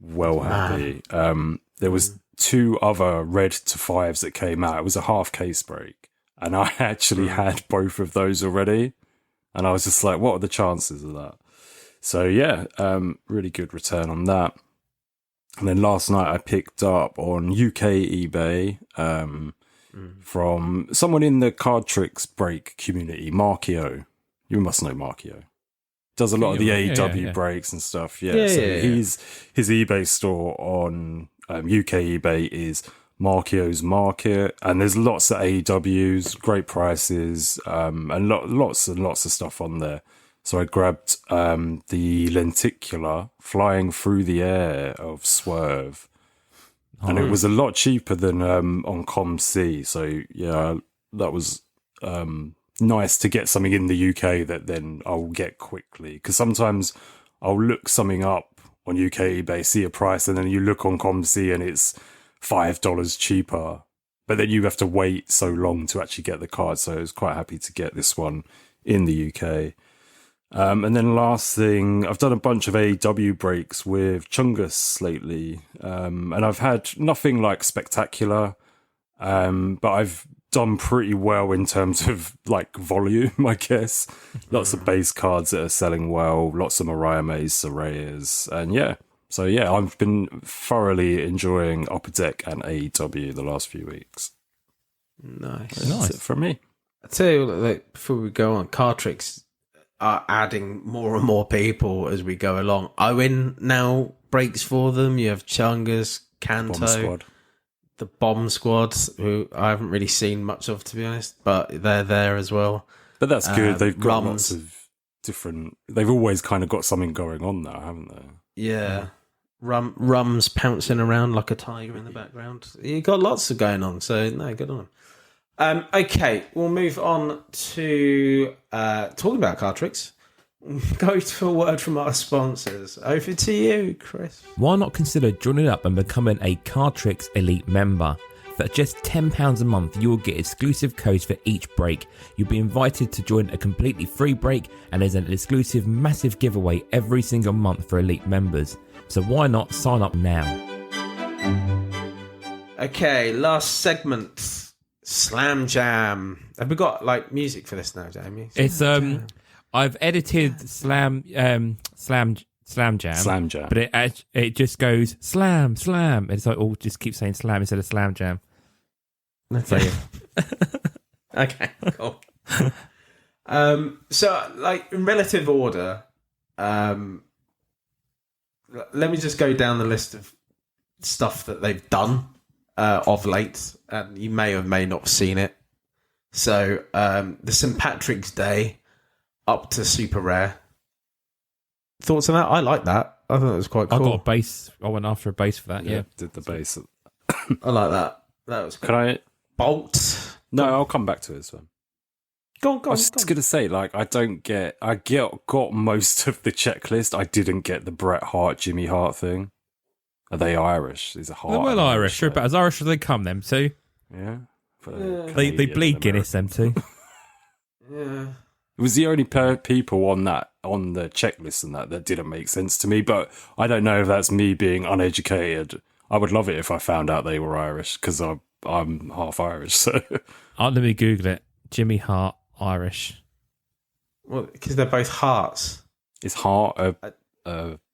well happy. There was 2 other red to 5s that came out. It was a half case break, and I actually had both of those already, and I was just like, what are the chances of that? So yeah, really good return on that. And then last night I picked up on UK eBay from someone in the Card Tricks break community, Markio. You must know Markio. Does a lot of the AEW breaks and stuff. His eBay store on UK eBay is Markio's Market, and there's lots of AEWs, great prices, and lots of stuff on there. So I grabbed the Lenticular Flying Through the Air of Swerve. And it was a lot cheaper than on ComC. So, yeah, that was nice to get something in the UK that then I'll get quickly. Because sometimes I'll look something up on UK eBay, see a price, and then you look on ComC and it's $5 cheaper. But then you have to wait so long to actually get the card. So I was quite happy to get this one in the UK. And then last thing, I've done a bunch of AEW breaks with Chungus lately. And I've had nothing like spectacular, but I've done pretty well in terms of like volume, I guess. Lots of base cards that are selling well, lots of Mariah May's, Sorayas. And yeah, so yeah, I've been thoroughly enjoying Upper Deck and AEW the last few weeks. Nice. That's it from me. I tell you, like, before we go on, Card Tricks are adding more and more people as we go along. Owen now breaks for them. You have Chungus, Kanto, the Bomb Squad, who I haven't really seen much of, to be honest, but they're there as well. But that's good. They've got lots of different... They've always kind of got something going on now, haven't they? Yeah. Rum's pouncing around like a tiger in the background. You got lots of going on, so no, good on them. Okay, we'll move on to talking about Card Tricks. Go to a word from our sponsors. Over to you, Chris. Why not consider joining up and becoming a Card Tricks Elite member? For just £10 a month, you'll get exclusive codes for each break. You'll be invited to join a completely free break, and there's an exclusive massive giveaway every single month for Elite members. So why not sign up now? Okay, last segment. Slam Jam. Have we got like music for this now, Jamie? It's I've edited Slam Jam, but it just goes slam. It's like all just keep saying slam instead of Slam Jam. So, yeah. Okay, cool. So like in relative order, let me just go down the list of stuff that they've done of late, and you may or may not have seen it. So the St. Patrick's Day up to super rare. Thoughts on that? I like that. I thought it was quite cool. I got a base. I went after a base for that. Yeah, did the base. I like that. That was cool. Can I? Bolt. No, I'll come back to this one. Go on. I was just going to say, like, I got most of the checklist. I didn't get the Bret Hart, Jimmy Hart thing. Are they Irish? Is it Hart? They're well Irish. Sure, but as Irish as they come, them too. Yeah. They bleed Guinness, them too. Yeah. It was the only people on the checklist and that didn't make sense to me, but I don't know if that's me being uneducated. I would love it if I found out they were Irish, because I'm half Irish. So Let me Google it. Jimmy Hart, Irish. Well, because they're both hearts. Is Hart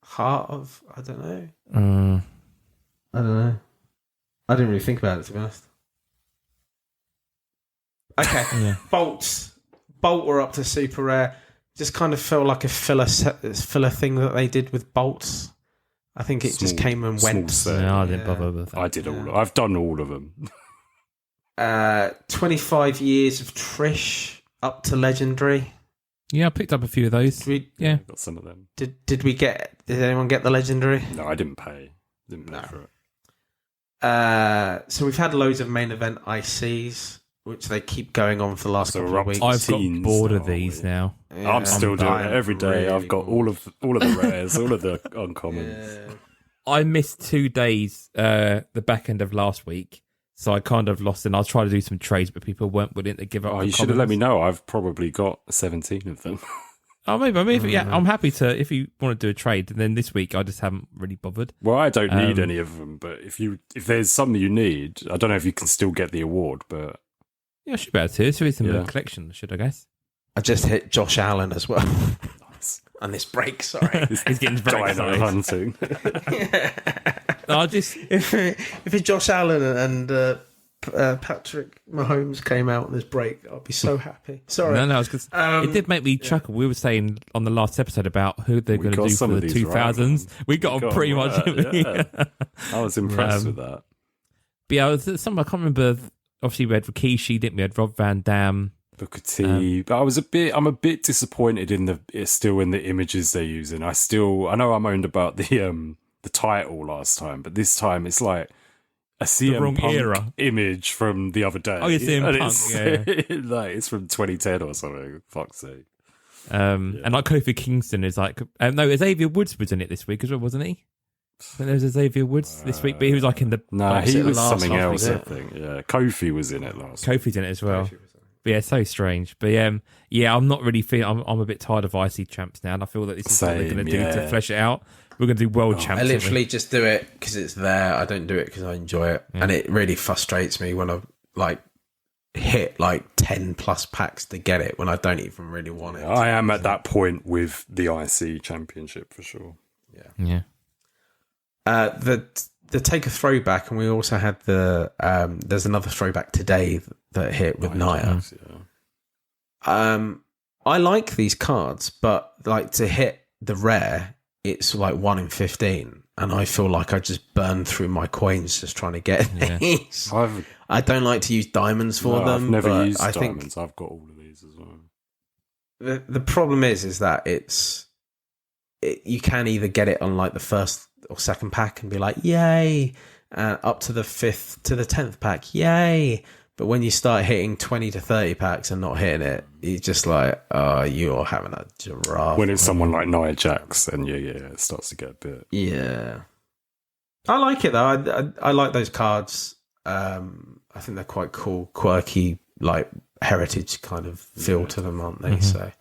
Heart of... I don't know. I don't know. I didn't really think about it, to be honest. Okay. Yeah. Bolt were up to super rare. Just kind of felt like a filler thing that they did with bolts. I think it just came and went. No, I didn't bother with that. I did all. I've done all of them. 25 years of Trish up to legendary. Yeah, I picked up a few of those. Yeah, got some of them. Did anyone get the legendary? No, I didn't pay. Didn't pay for it. So we've had loads of main event ICs, which they keep going on for the last couple of weeks. I've got bored of these now. Yeah, I'm still doing it every day. Really I've got all of the rares, all of the uncommons. Yeah. I missed 2 days, the back end of last week, so I kind of lost. And I was trying to do some trades, but people weren't willing to give up. Oh, you should have let me know. I've probably got 17 of them. Oh, maybe. Yeah, I'm happy to. If you want to do a trade, and then this week I just haven't really bothered. Well, I don't need any of them, but if there's something you need, I don't know if you can still get the award, but yeah, I should be able to. So it's in the collection, I guess. I just hit Josh Allen as well. Nice. On this break, sorry. He's getting very dino hunting. I just if Josh Allen and Patrick Mahomes came out on this break, I'd be so happy. Sorry. No, it did make me chuckle. We were saying on the last episode about who they're going to do for the 2000s. Right, we got them pretty much. Yeah. I was impressed with that. But yeah, I can't remember. Obviously, we had Rikishi, didn't we? We had Rob Van Dam. Booker T, but I'm a bit disappointed in the images they're using. I know I moaned about the title last time, but this time it's like a CM Punk era image from the other day. Oh, yeah, CM Punk, yeah. Like it's from 2010 or something. Fuck's sake. And like Kofi Kingston is like, no, Xavier Woods was in it this week as well, wasn't he? I think there was Xavier Woods this week, but he was like in the. No, he was something else, I think. Yeah, Kofi was in it last. Kofi's in it as well. But yeah, so strange. But yeah, I'm not really feeling. I'm a bit tired of IC champs now, and I feel that this is what they're going to do to flesh it out. We're going to do world champs. I literally just do it because it's there. I don't do it because I enjoy it, and it really frustrates me when I hit 10 plus packs to get it when I don't even really want it. I am at that point with the IC championship for sure. Yeah. The take a throwback, and we also had the there's another throwback today that hit with Naya. I like these cards, but to hit the rare, it's 1 in 15, and I feel like I just burn through my coins just trying to get these. I don't like to use diamonds for them. I've never used I diamonds. I've got all of these as well. The problem is that you can either get it on the first or second pack and be like, yay, up to the 5th to the 10th pack, yay. But when you start hitting 20 to 30 packs and not hitting it, you're just like, oh, you're having a giraffe. When it's someone like Nia Jax, then it starts to get a bit. Yeah. I like it though. I like those cards. I think they're quite cool, quirky, heritage kind of feel to them, aren't they? So,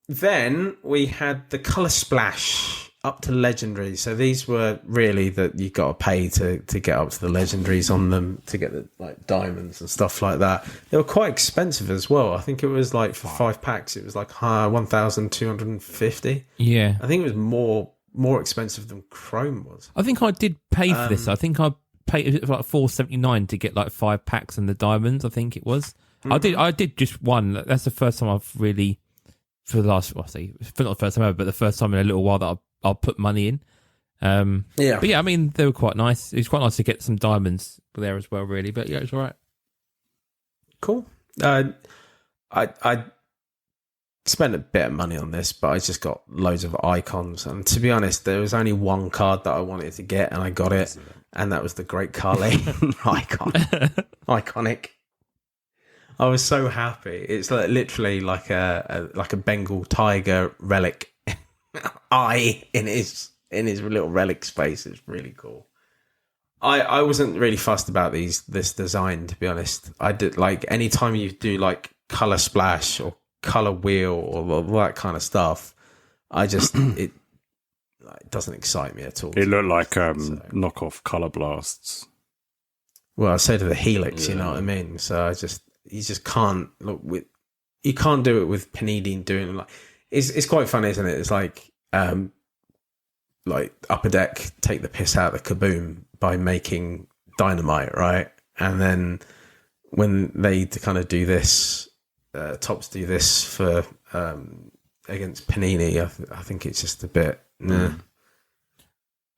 then we had the Colour Splash up to Legendary. So these were really that you got to pay to get up to the Legendaries on them, to get the diamonds and stuff like that. They were quite expensive as well. I think it was for 5 packs, it was 1,250. Yeah. I think it was more expensive than Chrome was. I think I did pay for this. I think I paid $4.79 to get 5 packs and the diamonds, I think it was. I did just one. That's the first time I've really, for the last, not the first time ever, but the first time in a little while that I'll put money in. But yeah, I mean, they were quite nice. It was quite nice to get some diamonds there as well, really. But yeah, it was all right. Cool. I spent a bit of money on this, but I just got loads of icons. And to be honest, there was only one card that I wanted to get, and I got it. And that was the Great Khali icon. Iconic. I was so happy. It's literally like a Bengal tiger relic eye in his little relic space. It's really cool. I wasn't really fussed about this design, to be honest. I did anytime you do Colour Splash or Colour Wheel or all that kind of stuff, I just it doesn't excite me at all. It looked like knockoff Colour Blasts. Well, I say to the Helix, you know what I mean. So you just can't you can't do it with Panini doing it's quite fun, isn't it? It's Upper Deck take the piss out of the Kaboom by making Dynamite, right? And then when they kind of do this, Tops do this for against Panini, I think it's just a bit nah.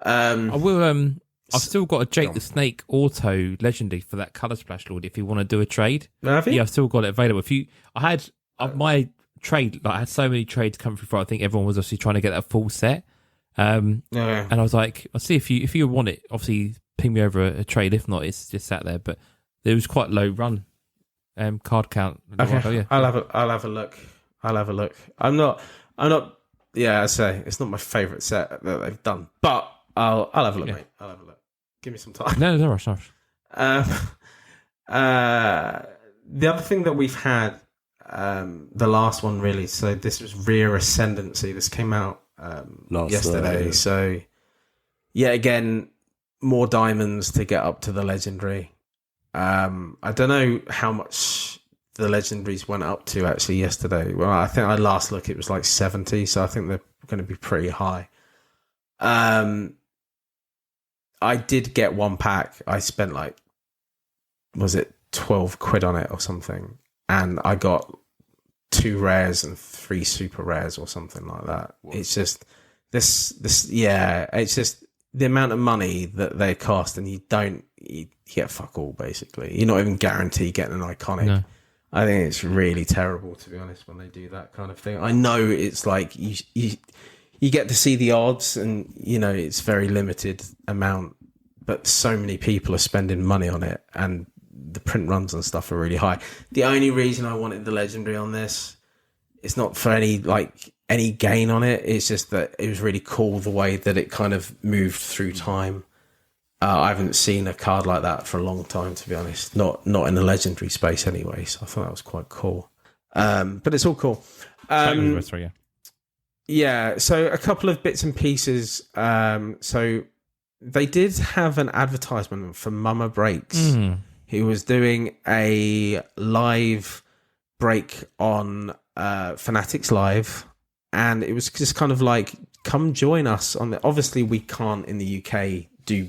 I will. I've still got a Jake the Snake Auto Legendary for that Colour Splash Lord. If you want to do a trade, have you? Yeah, I've still got it available. My trade, I had so many trades come through. I think everyone was obviously trying to get that full set. And I was like, I'll see if you want it. Obviously, ping me over a trade. If not, it's just sat there. But there was quite low run card count. Okay, yeah. I'll have a look. I'm not. Yeah, I say it's not my favourite set that they've done, but I'll have a look, mate. I'll have a look. Give me some time. No rush. The other thing that we've had, the last one really. So this was Rear Ascendancy. This came out yesterday. Yeah. So yeah, again, more diamonds to get up to the Legendary. I don't know how much the Legendaries went up to actually yesterday. Well, I think I last look it was 70, so I think they're going to be pretty high. I did get one pack. I spent like, was it 12 quid on it or something? And I got 2 rares and 3 super rares or something like that. What? It's just it's just the amount of money that they cost, and you get fuck all, basically. You're not even guaranteed getting an iconic. No. I think it's really terrible, to be honest, when they do that kind of thing. I know it's like you get to see the odds, and it's very limited amount, but so many people are spending money on it, and the print runs and stuff are really high. The only reason I wanted the legendary on this, it's not for any gain on it. It's just that it was really cool the way that it kind of moved through time. I haven't seen a card like that for a long time, to be honest. Not in the legendary space anyway. So I thought that was quite cool. But it's all cool. Yeah. So a couple of bits and pieces. So they did have an advertisement for Mama Breaks. He was doing a live break on Fanatics Live, and it was just kind of like, come join us on the. Obviously, we can't in the UK do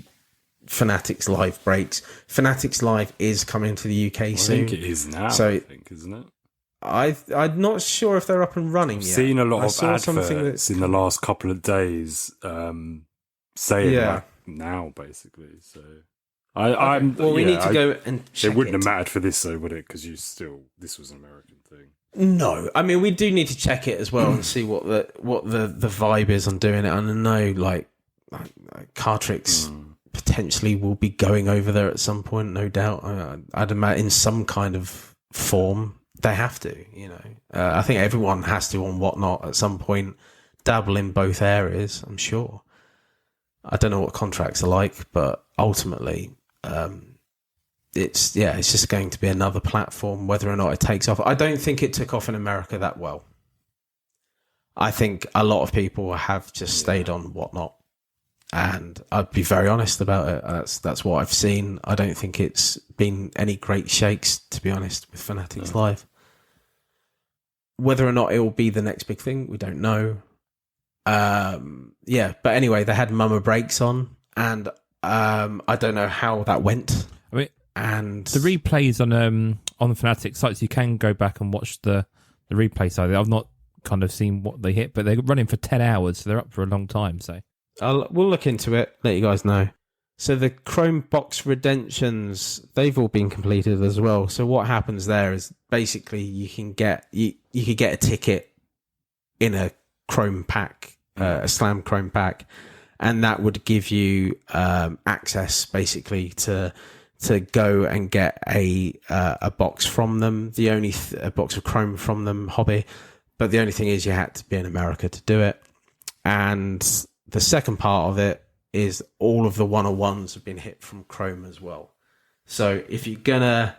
Fanatics Live breaks. Fanatics Live is coming to the UK soon. I think it is now. So, isn't it? I'm not sure if they're up and running yet. I've seen a lot of adverts in the last couple of days saying like now, basically. So we need to go and check it. Wouldn't have mattered for this, though, would it? Because this was an American thing. No, I mean, we do need to check it as well and see what the vibe is on doing it. And I know like Cartrix potentially will be going over there at some point, no doubt. I'd imagine in some kind of form. They have to, I think everyone has to on Whatnot at some point dabble in both areas, I'm sure. I don't know what contracts are like, but ultimately, it's just going to be another platform, whether or not it takes off. I don't think it took off in America that well. I think a lot of people have just stayed on Whatnot, and I'd be very honest about it. That's what I've seen. I don't think it's been any great shakes, to be honest, with Fanatics Live. Whether or not it will be the next big thing, we don't know. But anyway, they had Mama Breaks on, and I don't know how that went. I mean, and the replays on the Fanatics sites, you can go back and watch the replay side. I've not kind of seen what they hit, but they're running for 10 hours, so they're up for a long time. So we'll look into it, let you guys know. So the Chrome Box Redemptions, they've all been completed as well. So what happens there is basically you could get a ticket in a Chrome pack, a Slam Chrome pack, and that would give you access basically to go and get a box from them. A box of Chrome from them, hobby. But the only thing is you had to be in America to do it. And the second part of it is all of the 101s have been hit from Chrome as well. So if you're gonna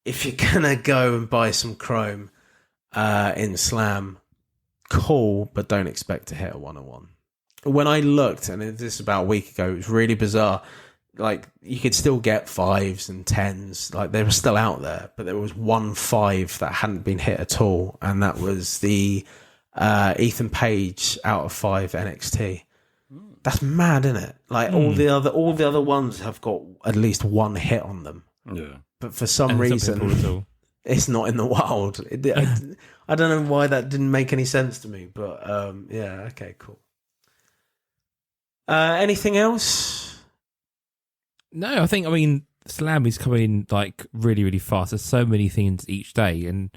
go and buy some Chrome in Slam, cool, but don't expect to hit a 101. When I looked, and this is about a week ago, it was really bizarre. Like, you could still get 5s and 10s, like they were still out there, but there was 1 5 that hadn't been hit at all, and that was the Ethan Page out of 5 NXT. That's mad, isn't it? Like all the other ones have got at least 1 hit on them. Yeah. But for some reason, it's not in the wild. I don't know why that didn't make any sense to me, but okay, cool. Anything else? No, I mean, Slam is coming like really, really fast. There's so many things each day, and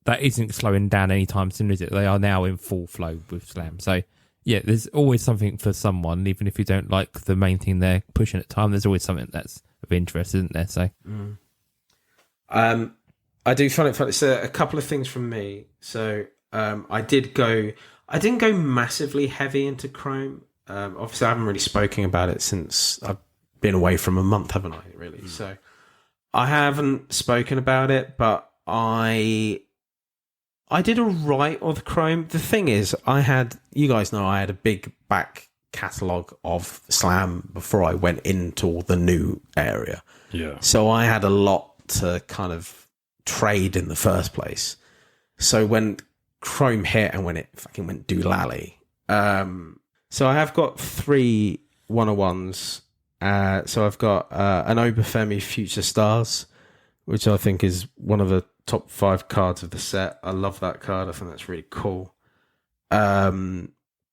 that isn't slowing down anytime soon, is it? They are now in full flow with Slam. So, yeah, there's always something for someone, even if you don't like the main thing they're pushing at the time. There's always something that's of interest, isn't there? So, I do find it funny. So, a couple of things from me. So, I didn't go massively heavy into Chrome. Obviously, I haven't really spoken about it since I've been away from a month, haven't I? Really? So, I haven't spoken about it, but I did all right with Chrome. The thing is, you guys know I had a big back catalogue of Slam before I went into all the new area. Yeah. So I had a lot to kind of trade in the first place. So when Chrome hit and when it fucking went doolally, so I have got 3 101s So I've got an Obafemi Future Stars, which I think is one of the top 5 cards of the set. I love that card. I think that's really cool. I've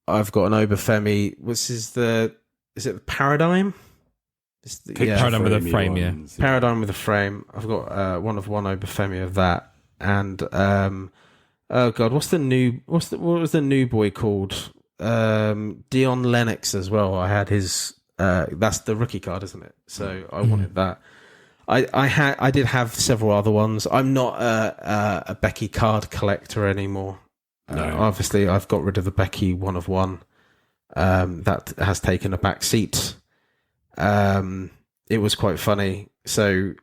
got an Obafemi. Is it the Paradigm? Paradigm with a frame, yeah. Paradigm with a frame. I've got one Obafemi of that. And oh god, what was the new boy called? Dion Lennox as well. I had his that's the rookie card, isn't it? So I wanted that. I did have several other ones. I'm not a Becky card collector anymore. No. Obviously, I've got rid of the Becky 1 of 1. That has taken a back seat. It was quite funny. So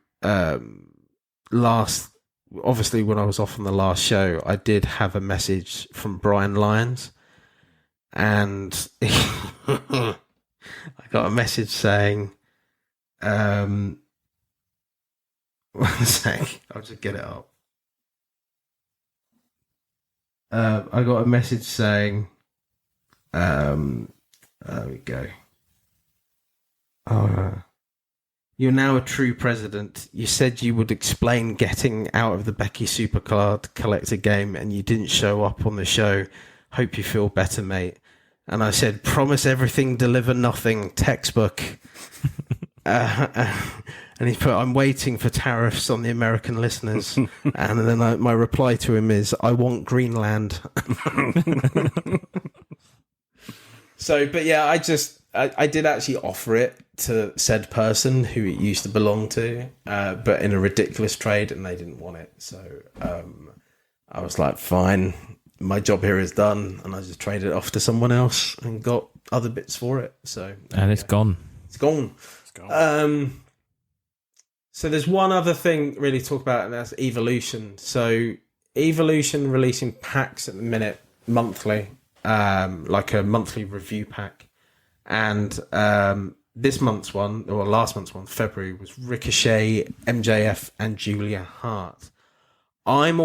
obviously when I was off on the last show, I did have a message from Brian Lyons, and I got a message saying, one sec, I'll just get it up. I got a message saying, there we go. You're now a true president. You said you would explain getting out of the Becky Supercard collector game, and you didn't show up on the show. Hope you feel better, mate. And I said, promise everything, deliver nothing. Textbook. And he put, I'm waiting for tariffs on the American listeners. And then my reply to him is, I want Greenland. So, but yeah, I did actually offer it to said person who it used to belong to, but in a ridiculous trade, and they didn't want it. So I was like, fine, my job here is done, and I just traded it off to someone else and got other bits for it. So it's gone. It's gone. It's gone. So there's one other thing really to talk about, and that's Evolution. So Evolution releasing packs at the minute monthly, like a monthly review pack. And this month's one, or last month's one, February, was Ricochet, MJF, and Julia Hart. I'm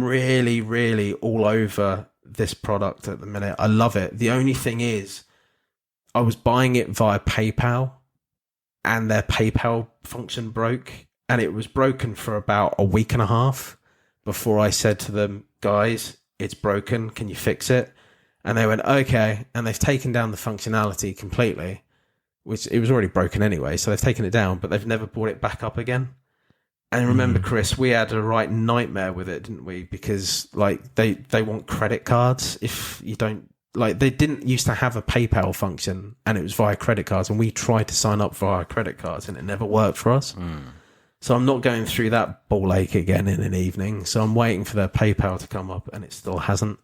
really, really all over this product at the minute. I love it. The only thing is, I was buying it via PayPal, and their PayPal function broke, and it was broken for about a week and a half before I said to them, guys, it's broken. Can you fix it? And they went, okay. And they've taken down the functionality completely, which it was already broken anyway. So they've taken it down, but they've never brought it back up again. And remember, Chris, we had a right nightmare with it, didn't we? Because like they want credit cards. If you don't, like, they didn't used to have a PayPal function, and it was via credit cards. And we tried to sign up via credit cards, and it never worked for us. So I'm not going through that ball ache again in an evening. So I'm waiting for their PayPal to come up, and it still hasn't.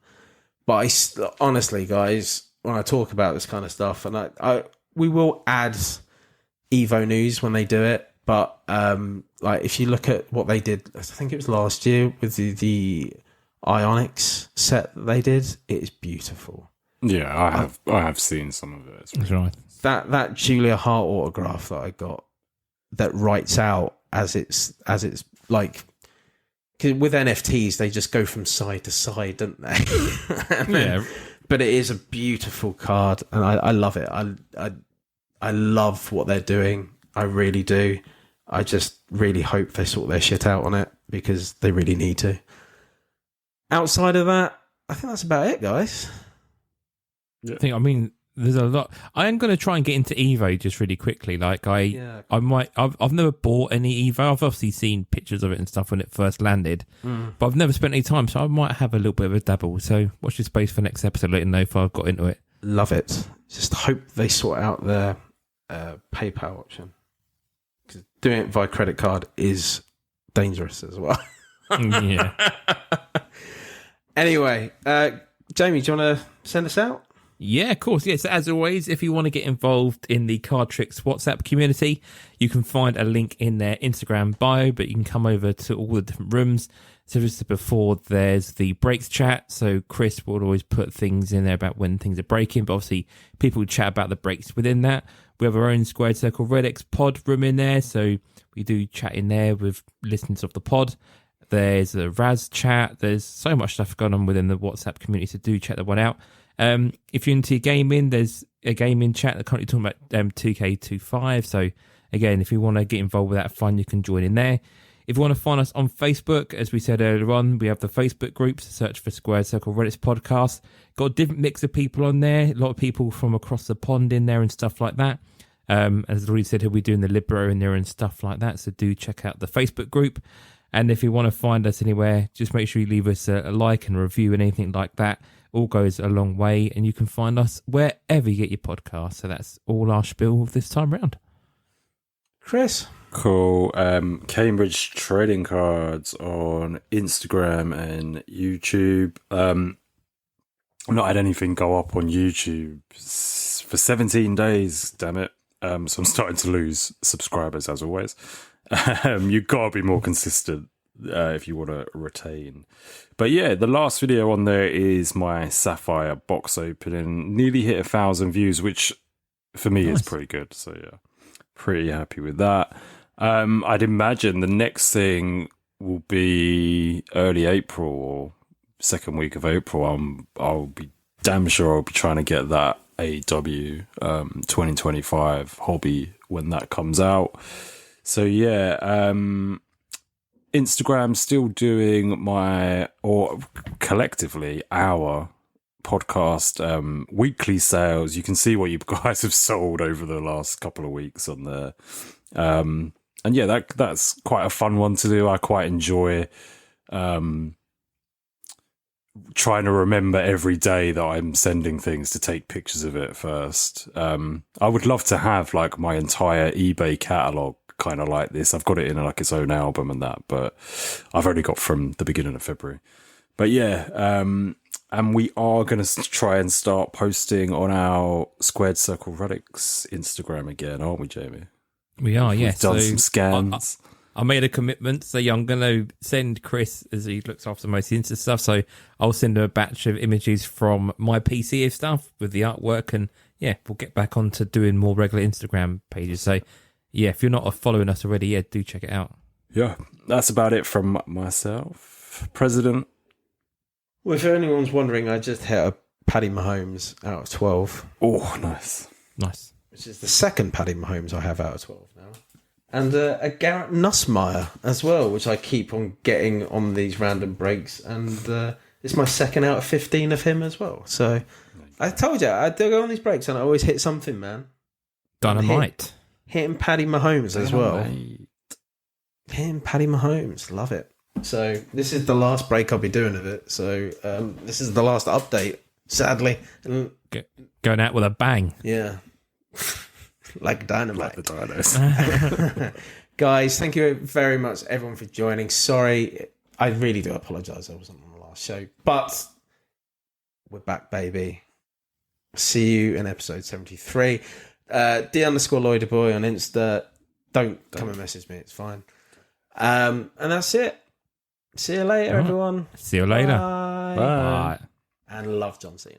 But honestly, guys, when I talk about this kind of stuff, and we will add Evo news when they do it. But like, if you look at what they did, I think it was last year with the Ionics set that they did, it is beautiful. Yeah, I have seen some of it. That's right. That Julia Hart autograph that I got, that writes out as it's like. Cause with NFTs, they just go from side to side, don't they? Yeah. But it is a beautiful card, and I love it. I love what they're doing. I really do. I just really hope they sort their shit out on it, because they really need to. Outside of that, I think that's about it, guys. Yeah. I mean, there's a lot. I am going to try and get into Evo just really quickly. Like I've never bought any Evo. I've obviously seen pictures of it and stuff when it first landed, but I've never spent any time. So I might have a little bit of a dabble. So watch this space for next episode. Let you know if I've got into it. Love it. Just hope they sort out their PayPal option, because doing it via credit card is dangerous as well. Yeah. Anyway, Jamie, do you want to send us out? Yeah, of course. Yes, as always, if you want to get involved in the Card Tricks WhatsApp community, you can find a link in their Instagram bio, but you can come over to all the different rooms. So just before, there's the breaks chat. So Chris will always put things in there about when things are breaking, but obviously people chat about the breaks within that. We have our own Squared Circle Relics pod room in there, so we do chat in there with listeners of the pod. There's a Raz chat. There's so much stuff going on within the WhatsApp community, so do check that one out. If you're into gaming, there's a gaming chat that currently talking about 2K25. So again, if you want to get involved with that fun, you can join in there. If you want to find us on Facebook, as we said earlier on, we have the Facebook groups. Search for Squared Circle Relics Podcast. Got a different mix of people on there. A lot of people from across the pond in there and stuff like that. As Lloydy said, he'll be doing the Libro in there and stuff like that. So do check out the Facebook group. And if you want to find us anywhere, just make sure you leave us a like and a review and anything like that. All goes a long way. And you can find us wherever you get your podcasts. So that's all our spiel this time round. Chris? Cool. Cambridge Trading Cards on Instagram and YouTube. I've not had anything go up on YouTube for 17 days, damn it. So I'm starting to lose subscribers as always. You've got to be more consistent if you want to retain. But yeah, the last video on there is my Sapphire box opening. Nearly hit 1,000 views, which for me is pretty good. So yeah, pretty happy with that. I'd imagine the next thing will be early April or second week of April. I'll be damn sure I'll be trying to get that AW 2025 hobby when that comes out. So yeah, Instagram still doing collectively our podcast weekly sales. You can see what you guys have sold over the last couple of weeks on there. And yeah, that's quite a fun one to do. I quite enjoy trying to remember every day that I'm sending things to take pictures of it first. I would love to have like my entire eBay catalog kind of like this. I've got it in like its own album and that, but I've only got from the beginning of February. But yeah, and we are going to try and start posting on our Squared Circle Relics Instagram again, aren't we, Jamie? We are, yes. We've done some scans. I made a commitment, so yeah, I'm going to send Chris, as he looks after most Insta stuff, so I'll send him a batch of images from my PC of stuff with the artwork, and yeah, we'll get back on to doing more regular Instagram pages. So yeah, if you're not following us already, yeah, do check it out. Yeah, that's about it from myself. President? Well, if anyone's wondering, I just hit a Paddy Mahomes out of 12. Oh, nice. Nice. Which is the second Paddy Mahomes I have out of 12 now. And a Garrett Nussmeier as well, which I keep on getting on these random breaks. And it's my second out of 15 of him as well. So I told you, I do go on these breaks and I always hit something, man. Dynamite. Hitting Paddy Mahomes as well. Hitting Paddy Mahomes. Love it. So this is the last break I'll be doing of it. So this is the last update, sadly. Going out with a bang. Yeah. Like dynamite. Like the dinos. Guys, thank you very much, everyone, for joining. Sorry, I really do apologise I wasn't on the last show. But we're back, baby. See you in episode 73. D_Lloydy boy on Insta. Don't come and message me, it's fine. And that's it. See you later, everyone. See you later. Bye. Bye. And love John Cena.